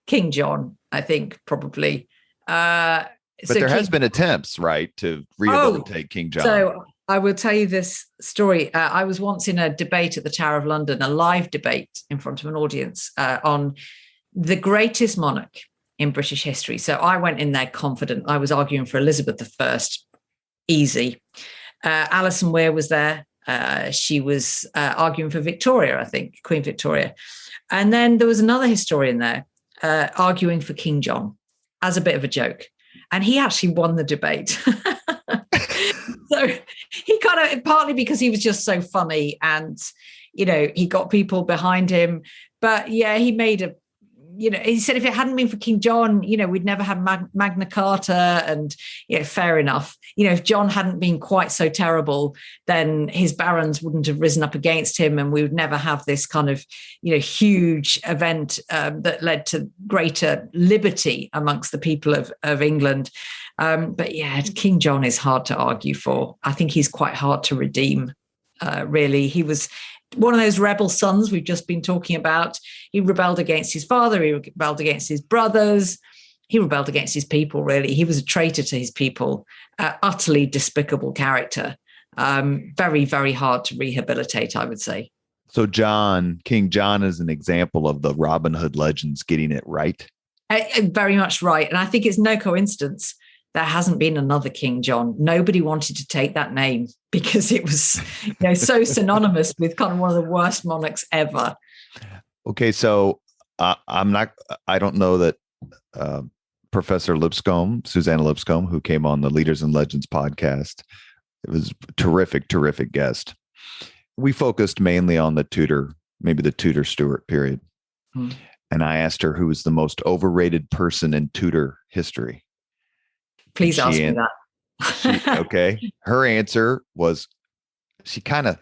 King John, I think, probably. But there has been attempts, right, to rehabilitate King John. So I will tell you this story. I was once in a debate at the Tower of London, a live debate in front of an audience on the greatest monarch in British history. So I went in there confident. I was arguing for Elizabeth I. Easy. Alison Weir was there. She was arguing for Victoria, I think, Queen Victoria. And then there was another historian there arguing for King John as a bit of a joke. And he actually won the debate. So he kind of, partly because he was just so funny and, he got people behind him. But yeah, he made he said if it hadn't been for King John, we'd never have Magna Carta, and fair enough. If John hadn't been quite so terrible, then his barons wouldn't have risen up against him, and we would never have this kind of huge event that led to greater liberty amongst the people of England. But yeah, King John is hard to argue for. I think he's quite hard to redeem. Really, he was one of those rebel sons we've just been talking about. He rebelled against his father. He rebelled against his brothers. He rebelled against his people, really. He was a traitor to his people, utterly despicable character. Very, very hard to rehabilitate, I would say. So King John is an example of the Robin Hood legends getting it right. Very much right. And I think it's no coincidence there hasn't been another King John. Nobody wanted to take that name because it was so synonymous with kind of one of the worst monarchs ever. Okay, so I don't know that Professor Lipscomb, Susanna Lipscomb, who came on the Leaders and Legends podcast, it was a terrific guest. We focused mainly on the Tudor Stuart period. And I asked her who was the most overrated person in Tudor history. Please ask me that. Okay. Her answer was she kind of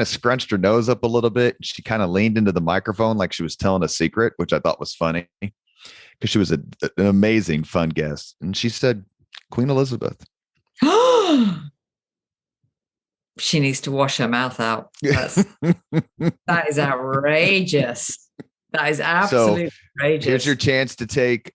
scrunched her nose up a little bit. She kind of leaned into the microphone like she was telling a secret, which I thought was funny because she was an amazing, fun guest. And she said, Queen Elizabeth. She needs to wash her mouth out. That is outrageous. That is absolutely outrageous. Here's your chance to take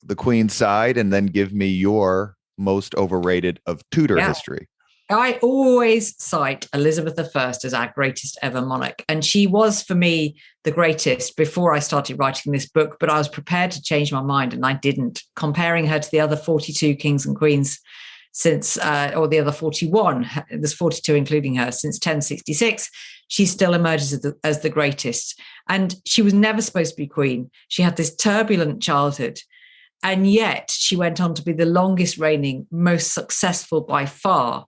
the Queen's side and then give me your most overrated of Tudor history. I always cite Elizabeth I as our greatest ever monarch. And she was, for me, the greatest before I started writing this book, but I was prepared to change my mind and I didn't. Comparing her to the other 42 kings and queens since, or the other 41, there's 42 including her, since 1066, she still emerges as the greatest. And she was never supposed to be queen. She had this turbulent childhood. And yet she went on to be the longest reigning, most successful by far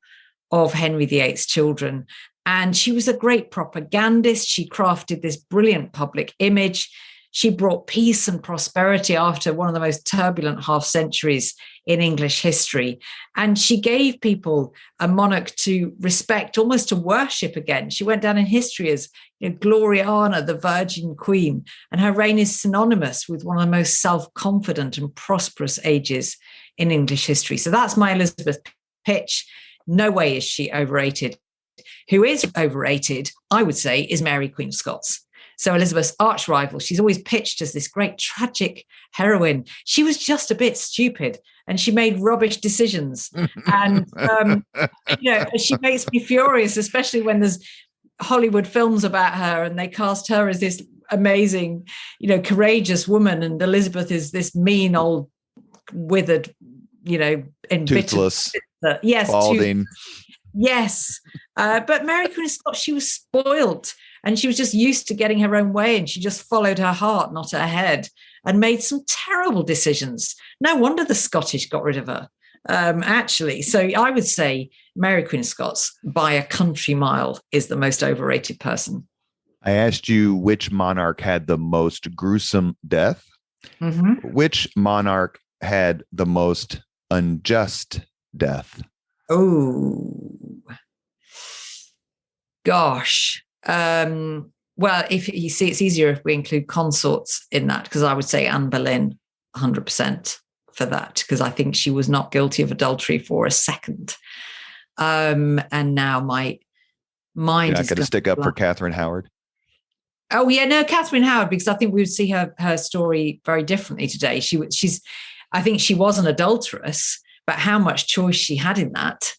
of Henry VIII's children. And she was a great propagandist. She crafted this brilliant public image. She brought peace and prosperity after one of the most turbulent half centuries in English history. And she gave people a monarch to respect, almost to worship again. She went down in history as Gloriana, the Virgin Queen, and her reign is synonymous with one of the most self-confident and prosperous ages in English history. So that's my Elizabeth pitch. No way is she overrated. Who is overrated, I would say, is Mary, Queen of Scots. So Elizabeth's arch rival, she's always pitched as this great tragic heroine. She was just a bit stupid and she made rubbish decisions. And, she makes me furious, especially when there's Hollywood films about her and they cast her as this amazing, courageous woman. And Elizabeth is this mean old withered, embittered. Toothless. Yes. Balding. Yes. But Mary, Queen of Scots, she was spoiled. And she was just used to getting her own way and she just followed her heart, not her head, and made some terrible decisions. No wonder the Scottish got rid of her, actually. So I would say Mary, Queen of Scots, by a country mile, is the most overrated person. I asked you which monarch had the most gruesome death. Mm-hmm. Which monarch had the most unjust death? Oh, gosh. Well, if you see, it's easier if we include consorts in that, because I would say Anne Boleyn 100% for that, because I think she was not guilty of adultery for a second. And now my mind is going to stick up for Catherine Howard. Oh yeah, no, Catherine Howard, because I think we would see her story very differently today. I think she was an adulteress, but how much choice she had in that.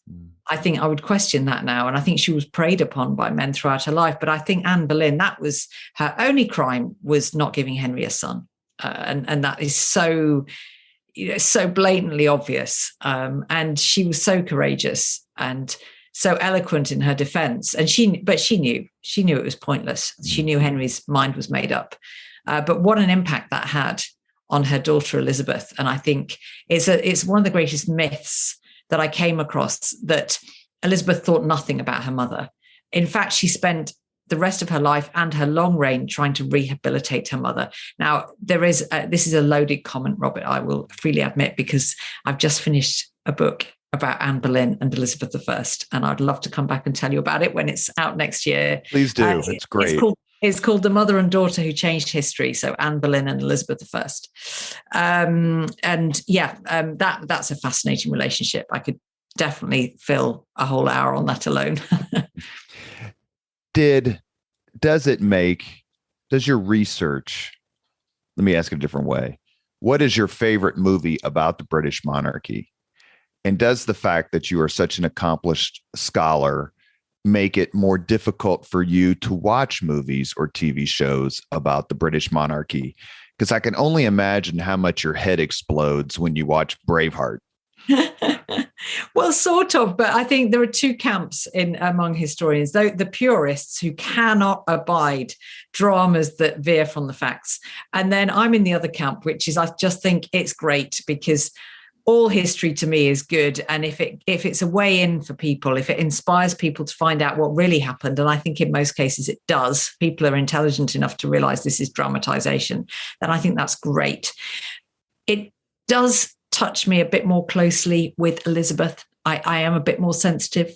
I think I would question that now. And I think she was preyed upon by men throughout her life. But I think Anne Boleyn, that was her only crime, was not giving Henry a son. And that is so blatantly obvious. And she was so courageous and so eloquent in her defense. And she knew it was pointless. She knew Henry's mind was made up. But what an impact that had on her daughter, Elizabeth. And I think it's one of the greatest myths that I came across, that Elizabeth thought nothing about her mother. In fact, she spent the rest of her life and her long reign trying to rehabilitate her mother. Now, this is a loaded comment, Robert, I will freely admit, because I've just finished a book about Anne Boleyn and Elizabeth I, and I'd love to come back and tell you about it when it's out next year. Please do. It's great. It's called The Mother and Daughter Who Changed History. So Anne Boleyn and Elizabeth I. That's a fascinating relationship. I could definitely fill a whole hour on that alone. Does your research, let me ask it a different way. What is your favorite movie about the British monarchy? And does the fact that you are such an accomplished scholar make it more difficult for you to watch movies or TV shows about the British monarchy? Because I can only imagine how much your head explodes when you watch Braveheart. Well, sort of, but I think there are two camps among historians. The purists who cannot abide dramas that veer from the facts. And then I'm in the other camp, which is I just think it's great because all history to me is good. And if it's a way in for people, if it inspires people to find out what really happened, and I think in most cases it does, people are intelligent enough to realize this is dramatization, then I think that's great. It does touch me a bit more closely with Elizabeth. I am a bit more sensitive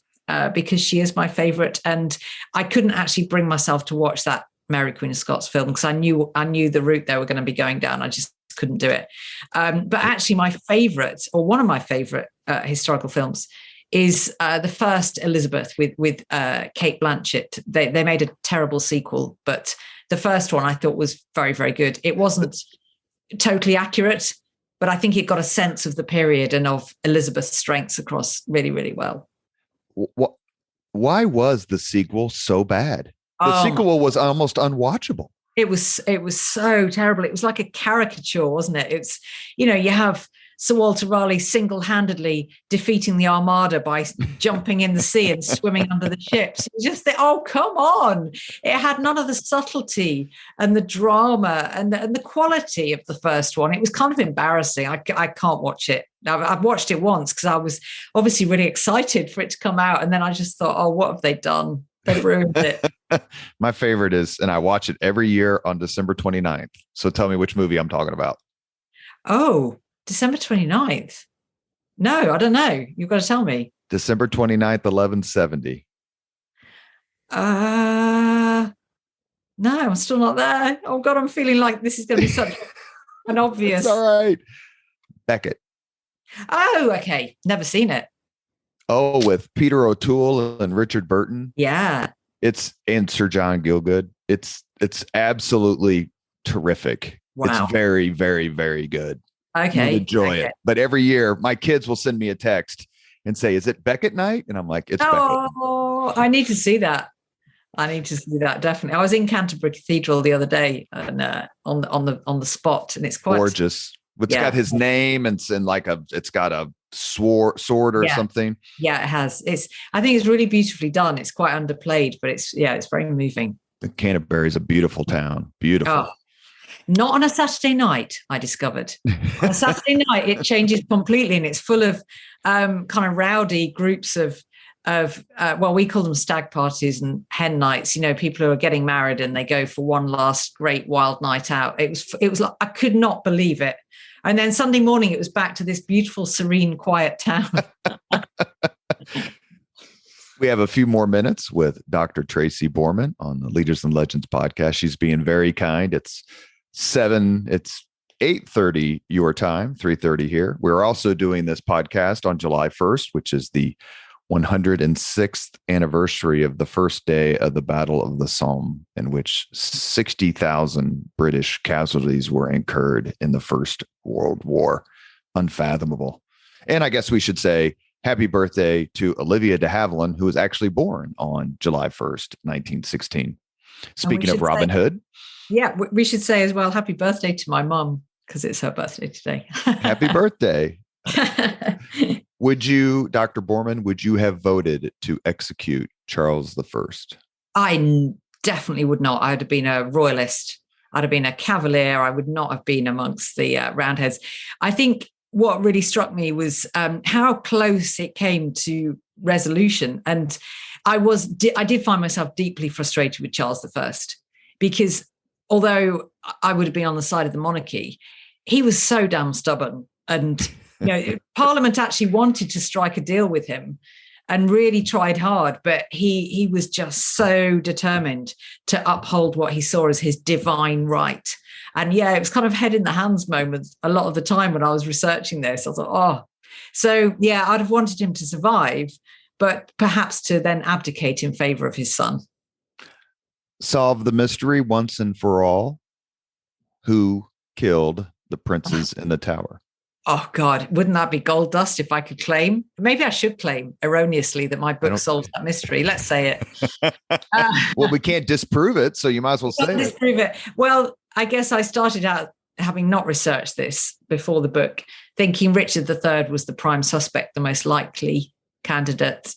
because she is my favorite. And I couldn't actually bring myself to watch that Mary, Queen of Scots film because I knew the route they were going to be going down. I just couldn't do it. But actually my favorite, or one of my favorite historical films is the first Elizabeth with Kate Blanchett. They made a terrible sequel, but the first one I thought was very, very good. It wasn't totally accurate, but I think it got a sense of the period and of Elizabeth's strengths across really, really well. Why was the sequel so bad? The sequel was almost unwatchable. It was so terrible. It was like a caricature, wasn't it? It's, you have Sir Walter Raleigh single-handedly defeating the Armada by jumping in the sea and swimming under the ships. You just think, oh, come on. It had none of the subtlety and the drama and the quality of the first one. It was kind of embarrassing. I can't watch it. I've watched it once because I was obviously really excited for it to come out. And then I just thought, oh, what have they done? They've ruined it. My favorite is, and I watch it every year on December 29th. So tell me which movie I'm talking about. Oh, December 29th. No, I don't know. You've got to tell me. December 29th, 1170. No, I'm still not there. Oh God, I'm feeling like this is going to be such an obvious. It's all right. Beckett. Oh, okay. Never seen it. Oh, with Peter O'Toole and Richard Burton. Yeah. And Sir John Gielgud. It's absolutely terrific. Wow. It's very, very, very good. Okay. You'll enjoy it. But every year, my kids will send me a text and say, "Is it Beckett night?" And I'm like, "It's Beckett." Oh, I need to see that. Definitely. I was in Canterbury Cathedral the other day and on the spot, and it's quite gorgeous. It's got his name and like it's got a sword or something. Yeah, it has. I think it's really beautifully done. It's quite underplayed, but it's very moving. Canterbury is a beautiful town. Beautiful. Oh, not on a Saturday night, I discovered. On a Saturday night, it changes completely, and it's full of kind of rowdy groups of we call them stag parties and hen nights. People who are getting married and they go for one last great wild night out. It was like I could not believe it. And then Sunday morning, it was back to this beautiful, serene, quiet town. We have a few more minutes with Dr. Tracy Borman on the Leaders and Legends podcast. She's being very kind. It's 8:30 your time, 3:30 here. We're also doing this podcast on July 1st, which is the 106th anniversary of the first day of the Battle of the Somme, in which 60,000 British casualties were incurred in the First World War. Unfathomable. And I guess we should say happy birthday to Olivia de Havilland, who was actually born on July 1st, 1916. Speaking of Robin Hood. Yeah, we should say as well, happy birthday to my mum, because it's her birthday today. Happy birthday. Would you, Dr. Borman, would you have voted to execute Charles I? I definitely would not. I'd have been a royalist. I'd have been a cavalier. I would not have been amongst the Roundheads. I think what really struck me was how close it came to resolution. And I did find myself deeply frustrated with Charles I, because although I would have been on the side of the monarchy, he was so damn stubborn. And Parliament actually wanted to strike a deal with him and really tried hard, but he was just so determined to uphold what he saw as his divine right. And it was kind of head in the hands moments a lot of the time when I was researching this. I thought, I'd have wanted him to survive, but perhaps to then abdicate in favor of his son. Solve the mystery once and for all. Who killed the princes in the tower? Oh, God, wouldn't that be gold dust if I could claim? Maybe I should claim erroneously that my book solves that mystery. Let's say it. Well, we can't disprove it, so you might as well say it. Disprove it. Well, I guess I started out having not researched this before the book, thinking Richard III was the prime suspect, the most likely candidate.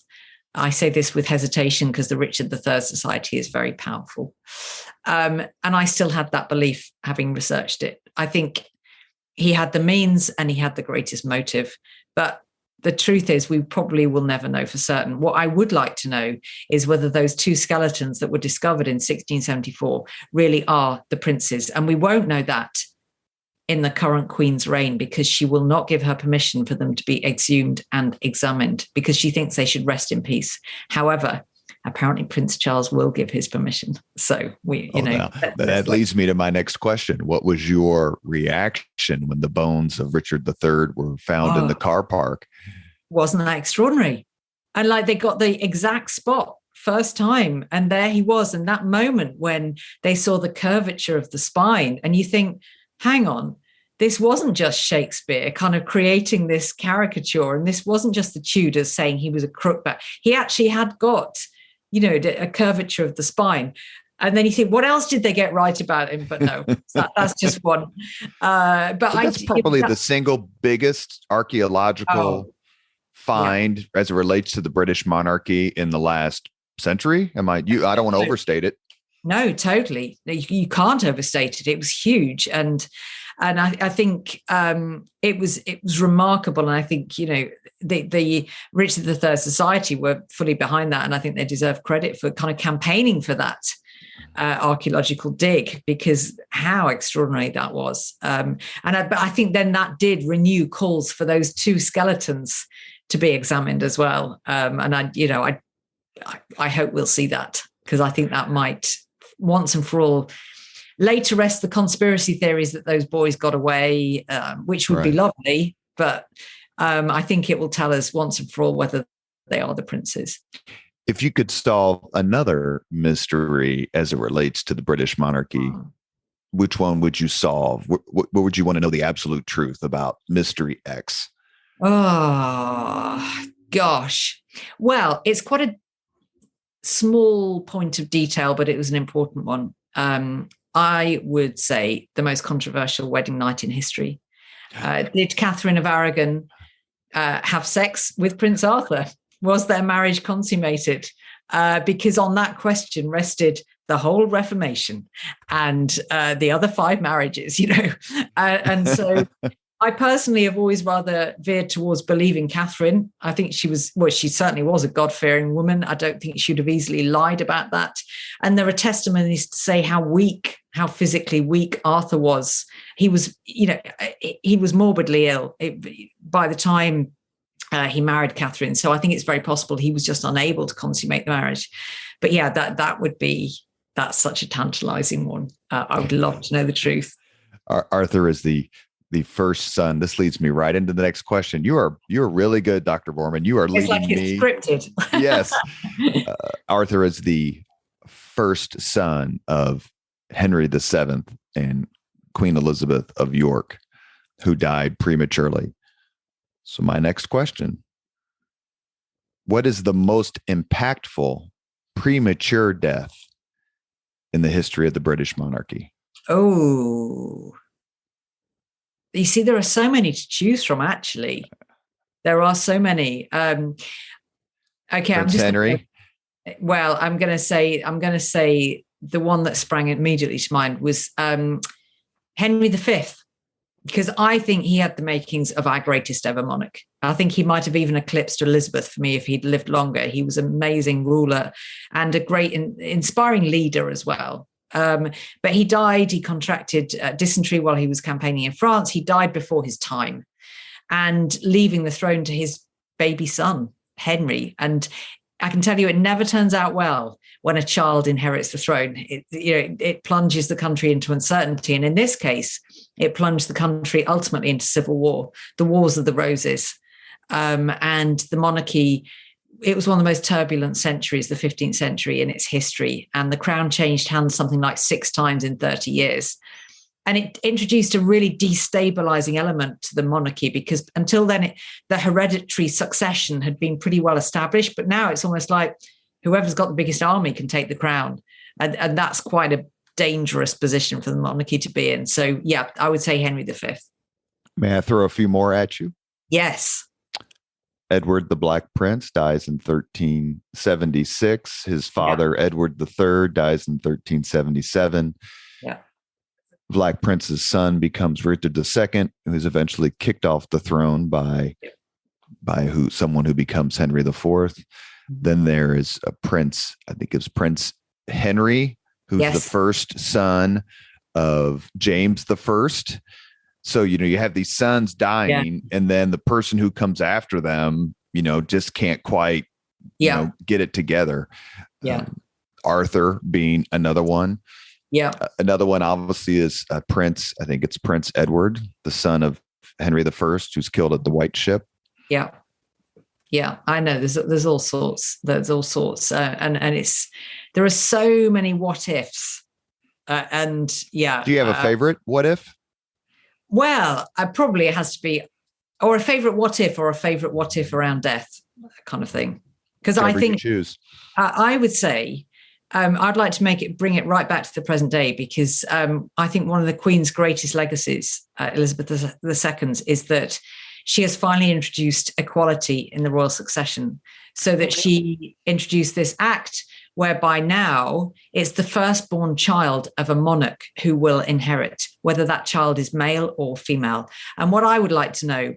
I say this with hesitation because the Richard III Society is very powerful. And I still had that belief having researched it. I think he had the means and he had the greatest motive. But the truth is, we probably will never know for certain. What I would like to know is whether those two skeletons that were discovered in 1674 really are the princes. And we won't know that in the current Queen's reign, because she will not give her permission for them to be exhumed and examined, because she thinks they should rest in peace. However, apparently Prince Charles will give his permission. So that leads me to my next question. What was your reaction when the bones of Richard III were found in the car park? Wasn't that extraordinary? And they got the exact spot first time, and there he was. And that moment when they saw the curvature of the spine, and you think, hang on, this wasn't just Shakespeare kind of creating this caricature, and this wasn't just the Tudors saying he was a crook, but he actually had got a curvature of the spine. And then you think, what else did they get right about him? But no, that's just one. But that's probably the single biggest archaeological find as it relates to the British monarchy in the last century. I don't want to overstate it. No, totally. You can't overstate it. It was huge. And And I think it was remarkable. And I think, the Richard III Society were fully behind that. And I think they deserve credit for kind of campaigning for that archaeological dig, because how extraordinary that was. But I think then that did renew calls for those two skeletons to be examined as well. And I hope we'll see that, because I think that might once and for all lay to rest the conspiracy theories that those boys got away, which would be lovely. But I think it will tell us once and for all whether they are the princes. If you could solve another mystery as it relates to the British monarchy, which one would you solve? What would you want to know the absolute truth about Mystery X? Oh, gosh. Well, it's quite a small point of detail, but it was an important one. I would say the most controversial wedding night in history. Did Catherine of Aragon have sex with Prince Arthur? Was their marriage consummated? Because on that question rested the whole Reformation and the other 5 marriages, and so I personally have always rather veered towards believing Catherine. I think she certainly was a God-fearing woman. I don't think she'd have easily lied about that. And there are testimonies to say how physically weak Arthur was. He was, he was morbidly ill by the time he married Catherine. So I think it's very possible he was just unable to consummate the marriage. But yeah, that's such a tantalizing one. I would love to know the truth. Arthur is the first son. This leads me right into the next question. You're really good, Dr. Borman. You are leading me. It's scripted. Yes. Arthur is the first son of Henry VII and Queen Elizabeth of York, who died prematurely. So my next question: what is the most impactful premature death in the history of the British monarchy? Oh, you see, there are so many to choose from, actually. There are so many. Okay, Prince Henry. I'm going to say the one that sprang immediately to mind was Henry V, because I think he had the makings of our greatest ever monarch. I think he might have even eclipsed Elizabeth for me if he'd lived longer. He was an amazing ruler and a great, inspiring leader as well. But he died. He contracted dysentery while he was campaigning in France. He died before his time, and leaving the throne to his baby son, Henry. And I can tell you, it never turns out well when a child inherits the throne. It plunges the country into uncertainty. And in this case, it plunged the country ultimately into civil war, the Wars of the Roses. And the monarchy, it was one of the most turbulent centuries, the 15th century, in its history. And the crown changed hands something like 6 times in 30 years. And it introduced a really destabilizing element to the monarchy, because until then, the hereditary succession had been pretty well established. But now it's almost like whoever's got the biggest army can take the crown. And that's quite a dangerous position for the monarchy to be in. So, yeah, I would say Henry V. May I throw a few more at you? Yes. Edward the Black Prince dies in 1376. His father, Edward III, dies in 1377. Yeah. Black Prince's son becomes Richard II, who's eventually kicked off the throne by someone who becomes Henry IV. Mm-hmm. Then there is a prince, I think it's Prince Henry, who's the first son of James I. So, you have these sons dying, and then the person who comes after them, just can't quite, get it together. Yeah. Arthur being another one. Yeah. Another one obviously is Prince. I think it's Prince Edward, the son of Henry I, who's killed at the White Ship. Yeah. Yeah, I know. There's all sorts. There's all sorts, and there are so many what ifs, and yeah. Do you have a favorite what if? Well, probably it has to be, or a favorite what if, or a favorite what if around death, kind of thing. Because I think I would say I'd like to bring it right back to the present day, because I think one of the Queen's greatest legacies, Elizabeth II's, is that she has finally introduced equality in the royal succession, so that she introduced this act whereby now it's the firstborn child of a monarch who will inherit, whether that child is male or female. And what I would like to know,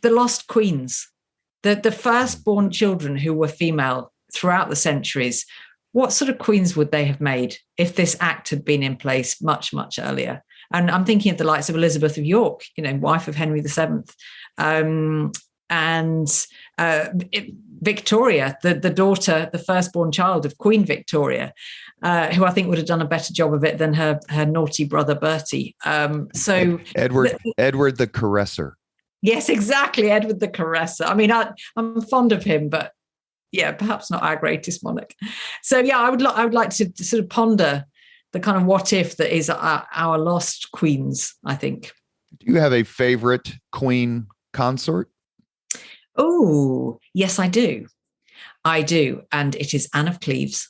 the lost queens, the firstborn children who were female throughout the centuries, what sort of queens would they have made if this act had been in place much, much earlier? And I'm thinking of the likes of Elizabeth of York, wife of Henry VII, and Victoria, the daughter, the firstborn child of Queen Victoria, who I think would have done a better job of it than her naughty brother Bertie. So Edward the Caresser. Yes, exactly, Edward the Caresser. I mean, I'm fond of him, but yeah, perhaps not our greatest monarch. So yeah, I would like to sort of ponder the kind of what if that is our lost queens, I think. Do you have a favorite queen consort? Oh, yes, I do. And it is Anne of Cleves.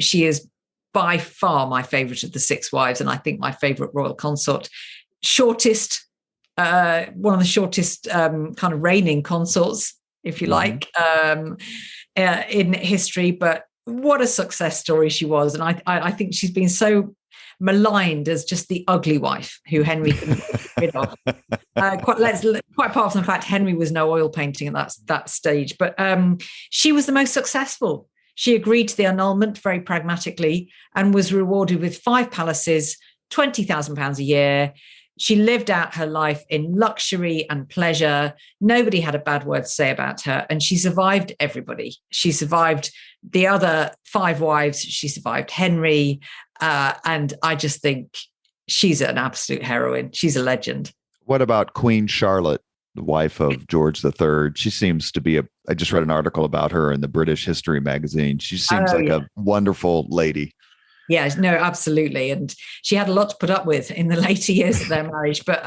She is by far my favorite of the six wives, and I think my favorite royal consort. One of the shortest kind of reigning consorts, if you like, in history. But what a success story she was. And I think she's been so maligned as just the ugly wife who Henry couldn't get rid of. Quite apart from the fact Henry was no oil painting at that stage. But she was the most successful. She agreed to the annulment very pragmatically and was rewarded with 5 palaces, £20,000 a year. She lived out her life in luxury and pleasure. Nobody had a bad word to say about her. And she survived everybody. She survived the other 5 wives. She survived Henry. And I just think she's an absolute heroine. She's a legend. What about Queen Charlotte, the wife of George III? She seems to be I just read an article about her in the British History magazine. She seems a wonderful lady. Yeah, no, absolutely. And she had a lot to put up with in the later years of their marriage. But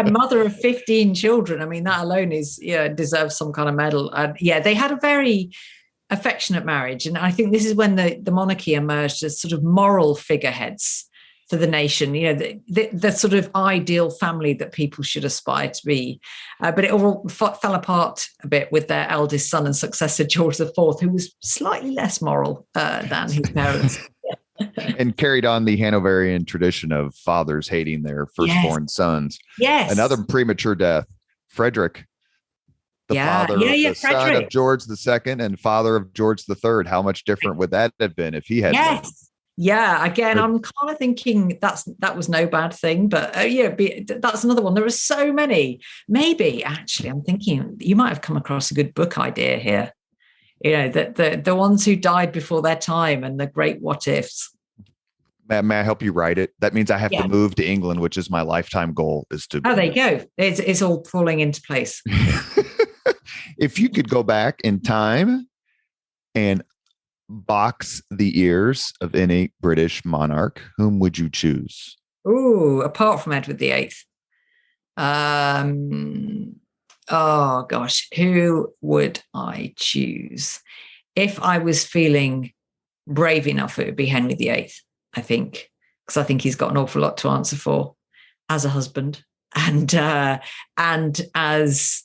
mother of 15 children. I mean, that alone deserves some kind of medal. And they had a very affectionate marriage. And I think this is when the monarchy emerged as sort of moral figureheads for the nation, the sort of ideal family that people should aspire to be. But it all fell apart a bit with their eldest son and successor, George IV, who was slightly less moral than his parents. And carried on the Hanoverian tradition of fathers hating their firstborn sons. Yes. Another premature death. Frederick, the son of George II and father of George III. How much different would that have been if he had lived? Yeah, again, I'm kind of thinking that was no bad thing, but that's another one. There are so many. Maybe, actually, I'm thinking you might have come across a good book idea here. That the ones who died before their time and the great what ifs. May I help you write it? That means I have to move to England, which is my lifetime goal. Oh, there you go. It's all falling into place. If you could go back in time and box the ears of any British monarch, whom would you choose? Ooh, apart from Edward VIII. Oh gosh, who would I choose? If I was feeling brave enough, it would be Henry VIII, I think, because I think he's got an awful lot to answer for as a husband and as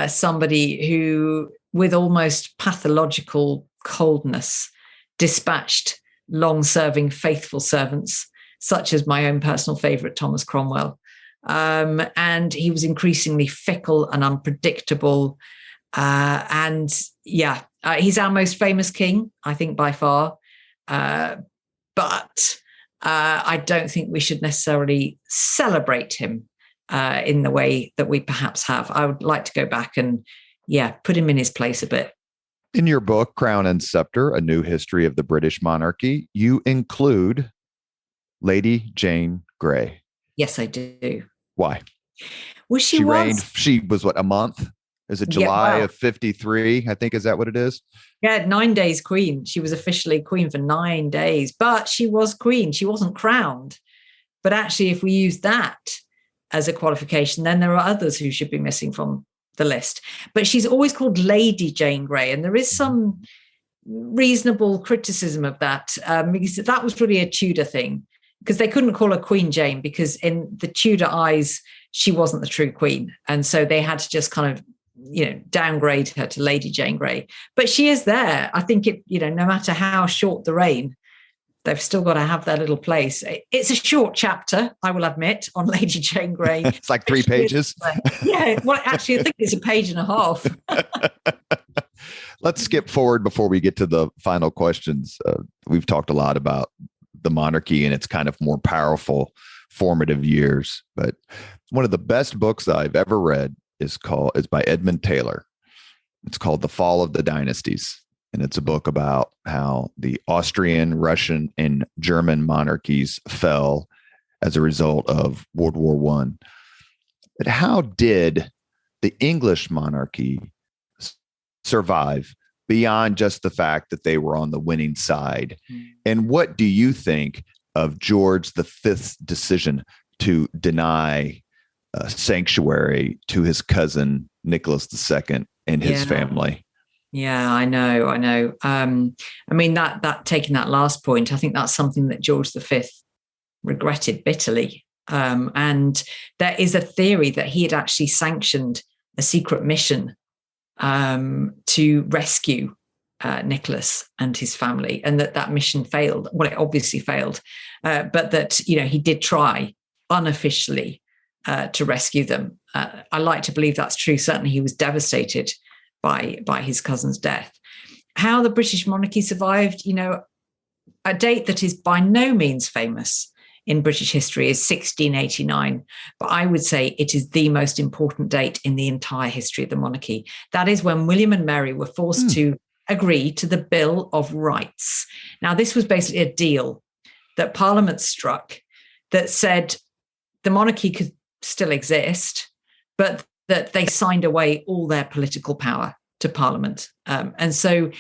somebody who, with almost pathological coldness, dispatched long-serving faithful servants, such as my own personal favourite, Thomas Cromwell. And he was increasingly fickle and unpredictable. He's our most famous king, I think, by far. But I don't think we should necessarily celebrate him in the way that we perhaps have. I would like to go back and, put him in his place a bit. In your book, Crowne and Sceptre, A New History of the British Monarchy, you include Lady Jane Grey. Yes, I do. Why? Well, she was what, a month? Is it July of 53? I think, is that what it is? Yeah, 9 days queen. She was officially queen for 9 days, but she was queen. She wasn't crowned. But actually, if we use that as a qualification, then there are others who should be missing from the list. But she's always called Lady Jane Grey, and there is some reasonable criticism of that, because that was really a Tudor thing, because they couldn't call her Queen Jane because in the Tudor eyes, she wasn't the true queen. And so they had to just kind of downgrade her to Lady Jane Grey. But she is there. I think no matter how short the reign, they've still got to have their little place. It's a short chapter, I will admit, on Lady Jane Grey. It's like 3 pages. Yeah, well, actually, I think it's a page and a half. Let's skip forward before we get to the final questions. We've talked a lot about the monarchy and its kind of more powerful formative years. But one of the best books that I've ever read is by Edmund Taylor. It's called The Fall of the Dynasties. And it's a book about how the Austrian, Russian, and German monarchies fell as a result of World War I. But how did the English monarchy survive beyond just the fact that they were on the winning side? And what do you think of George V's decision to deny sanctuary to his cousin Nicholas II and his family? Yeah, I know. I mean, that taking that last point, I think that's something that George V regretted bitterly. And there is a theory that he had actually sanctioned a secret mission to rescue Nicholas and his family, and that mission failed. Well, it obviously failed, but that he did try unofficially to rescue them. I like to believe that's true. Certainly, he was devastated by his cousin's death. How the British monarchy survived, a date that is by no means famous in British history is 1689, but I would say it is the most important date in the entire history of the monarchy. That is when William and Mary were forced to agree to the Bill of Rights. Now, this was basically a deal that Parliament struck that said the monarchy could still exist, but that they signed away all their political power to Parliament. And so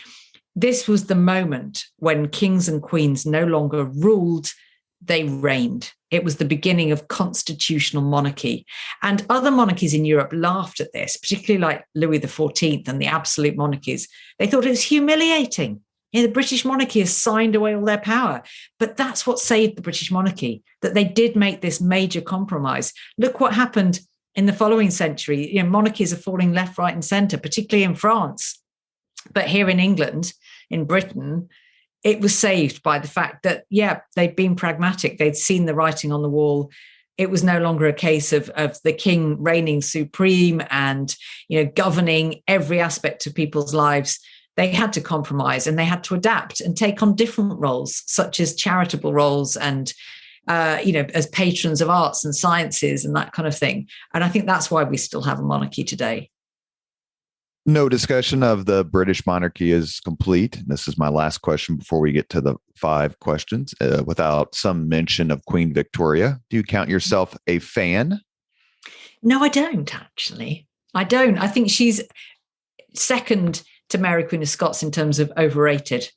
this was the moment when kings and queens no longer ruled, they reigned. It was the beginning of constitutional monarchy. And other monarchies in Europe laughed at this, particularly like Louis XIV and the absolute monarchies. They thought it was humiliating. The British monarchy has signed away all their power. But that's what saved the British monarchy, that they did make this major compromise. Look what happened in the following century. Monarchies are falling left, right, and centre, particularly in France. But here in England, in Britain, it was saved by the fact that, they'd been pragmatic. They'd seen the writing on the wall. It was no longer a case of the king reigning supreme and, governing every aspect of people's lives. They had to compromise and they had to adapt and take on different roles, such as charitable roles and as patrons of arts and sciences and that kind of thing. And I think that's why we still have a monarchy today. No discussion of the British monarchy is complete. This is my last question before we get to the 5 questions, without some mention of Queen Victoria. Do you count yourself a fan? No, I don't, actually. I don't. I think she's second to Mary, Queen of Scots, in terms of overrated.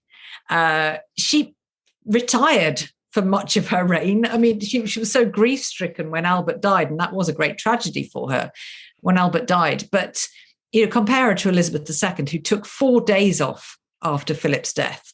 She retired for much of her reign. I mean, she was so grief-stricken when Albert died, and that was a great tragedy for her when Albert died. But, compare her to Elizabeth II, who took 4 days off after Philip's death.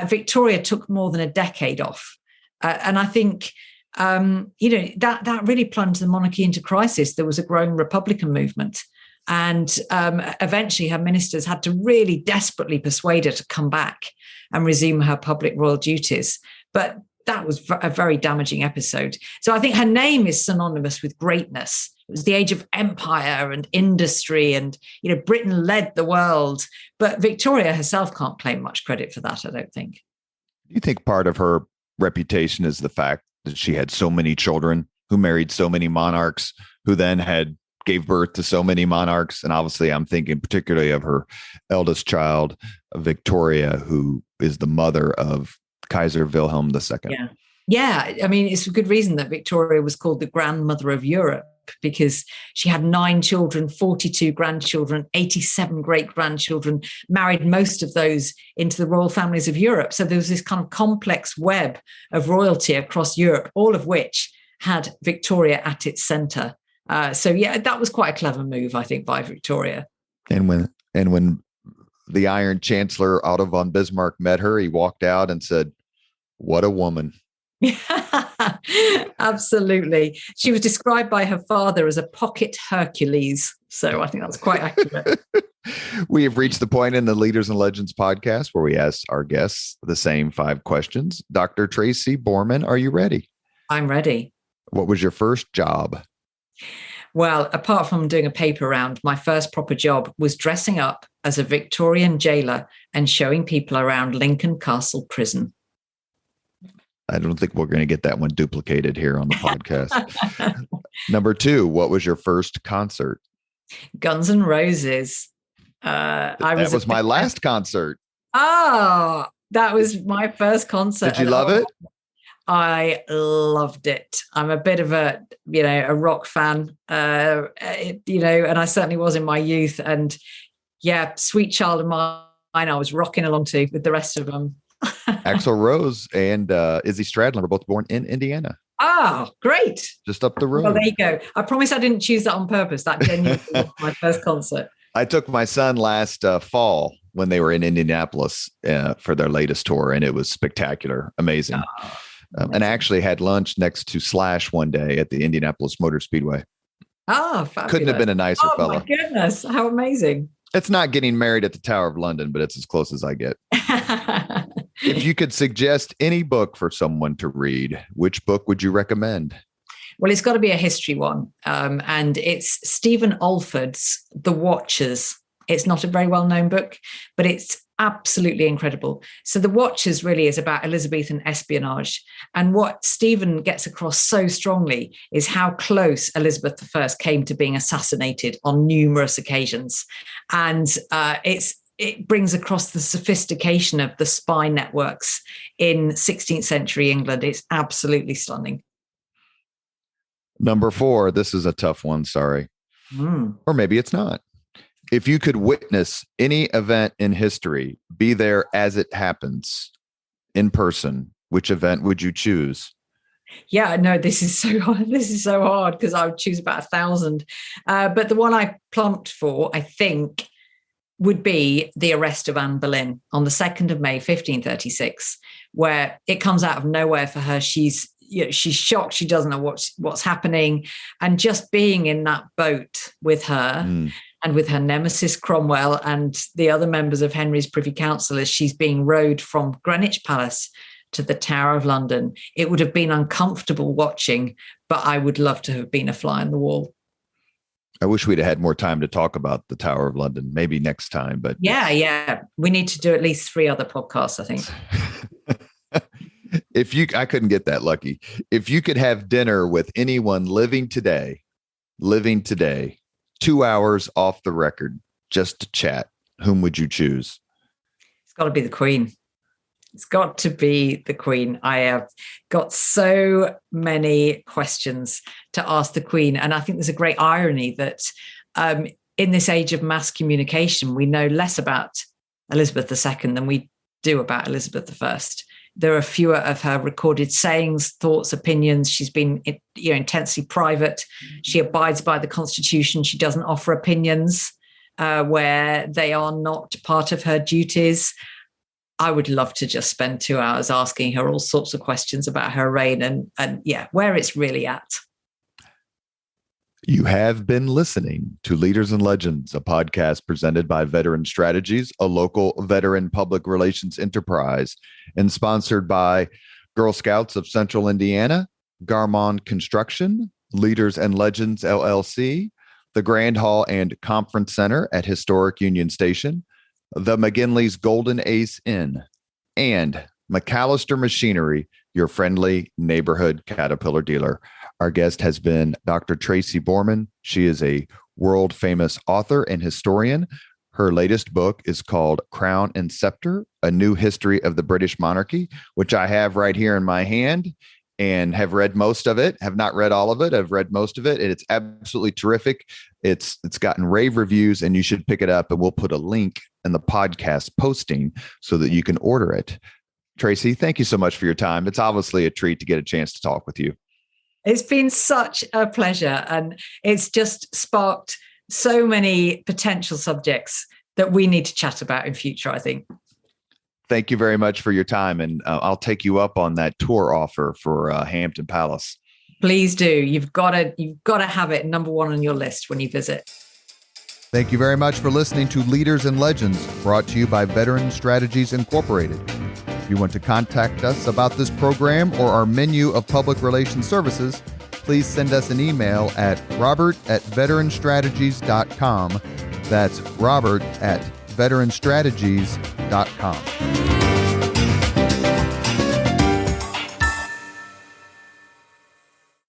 Victoria took more than a decade off. And I think, that really plunged the monarchy into crisis. There was a growing Republican movement. And eventually her ministers had to really desperately persuade her to come back and resume her public royal duties. But that was a very damaging episode. So I think her name is synonymous with greatness. It was the age of empire and industry, and Britain led the world. But Victoria herself can't claim much credit for that, I don't think. Do you think part of her reputation is the fact that she had so many children who married so many monarchs, who then gave birth to so many monarchs? And obviously I'm thinking particularly of her eldest child, Victoria, who is the mother of Kaiser Wilhelm II. Yeah. I mean, it's a good reason that Victoria was called the grandmother of Europe, because she had 9 children, 42 grandchildren, 87 great-grandchildren, married most of those into the royal families of Europe. So there was this kind of complex web of royalty across Europe, all of which had Victoria at its centre. That was quite a clever move, I think, by Victoria. And when the Iron Chancellor Otto von Bismarck met her, he walked out and said, "What a woman." Absolutely. She was described by her father as a pocket Hercules. So I think that's quite accurate. We have reached the point in the Leaders and Legends podcast where we ask our guests the same 5 questions. Dr. Tracy Borman, are you ready? I'm ready. What was your first job? Well, apart from doing a paper round, my first proper job was dressing up as a Victorian jailer and showing people around Lincoln Castle Prison. I don't think we're going to get that one duplicated here on the podcast. Number 2, what was your first concert? Guns N' Roses. That was my last concert. Oh, that was my first concert. Did you love it? I loved it. I'm a bit of a rock fan, and I certainly was in my youth. And yeah, Sweet Child of Mine, I was rocking along to with the rest of them. Axl Rose and Izzy Stradlin were both born in Indiana. Oh, great. Just up the road. Well, there you go. I promise I didn't choose that on purpose. That genuinely was my first concert. I took my son last fall when they were in Indianapolis for their latest tour, and it was spectacular, amazing. And I actually had lunch next to Slash one day at the Indianapolis Motor Speedway. Oh, fabulous. Couldn't have been a nicer fella. Oh, my goodness. How amazing. It's not getting married at the Tower of London, but it's as close as I get. If you could suggest any book for someone to read, which book would you recommend? Well, it's got to be a history one. And it's Stephen Alford's The Watchers. It's not a very well-known book, but it's absolutely incredible. So The Watchers really is about Elizabethan espionage. And what Stephen gets across so strongly is how close Elizabeth I came to being assassinated on numerous occasions. And it brings across the sophistication of the spy networks in 16th century England. It's absolutely stunning. Number 4, this is a tough one, sorry. Or maybe it's not. If you could witness any event in history, be there as it happens in person, which event would you choose? Yeah, no, this is so hard. This is so hard because I would choose about 1,000. But the one I plumped for, I think, would be the arrest of Anne Boleyn on the 2nd of May, 1536, where it comes out of nowhere for her. She's shocked. She doesn't know what's happening. And just being in that boat with her and with her nemesis Cromwell and the other members of Henry's Privy Council as she's being rowed from Greenwich Palace to the Tower of London, it would have been uncomfortable watching, but I would love to have been a fly on the wall. I wish we'd have had more time to talk about the Tower of London, maybe next time. But yeah. We need to do at least 3 other podcasts, I think. I couldn't get that lucky. If you could have dinner with anyone living today, 2 hours off the record, just to chat, whom would you choose? It's got to be the Queen. It's got to be the Queen. I have got so many questions to ask the Queen. And I think there's a great irony that in this age of mass communication, we know less about Elizabeth II than we do about Elizabeth I. There are fewer of her recorded sayings, thoughts, opinions. She's been intensely private. She abides by the Constitution. She doesn't offer opinions where they are not part of her duties. I would love to just spend 2 hours asking her all sorts of questions about her reign and where it's really at. You have been listening to Leaders and Legends, a podcast presented by Veteran Strategies, a local veteran public relations enterprise, and sponsored by Girl Scouts of Central Indiana, Garmong Construction, Leaders and Legends LLC, the Grand Hall and Conference Center at Historic Union Station, the McGinley's Golden Ace Inn, and MacAllister Machinery, your friendly neighborhood Caterpillar dealer. Our guest has been Dr. Tracy Borman. She is a world famous author and historian. Her latest book is called Crowne and Sceptre, A New History of the British Monarchy, which I have right here in my hand and have read most of it, have not read all of it. I've read most of it, and it's absolutely terrific. It's gotten rave reviews, and you should pick it up, and we'll put a link in the podcast posting so that you can order it. Tracy, thank you so much for your time. It's obviously a treat to get a chance to talk with you. It's been such a pleasure, and it's just sparked so many potential subjects that we need to chat about in future, I think. Thank you very much for your time, and I'll take you up on that tour offer for Hampton Palace. Please do. You've got to have it number 1 on your list when you visit. Thank you very much for listening to Leaders and Legends, brought to you by Veteran Strategies Incorporated. If you want to contact us about this program or our menu of public relations services, please send us an email at robert@veteranstrategies.com. That's robert@veteranstrategies.com.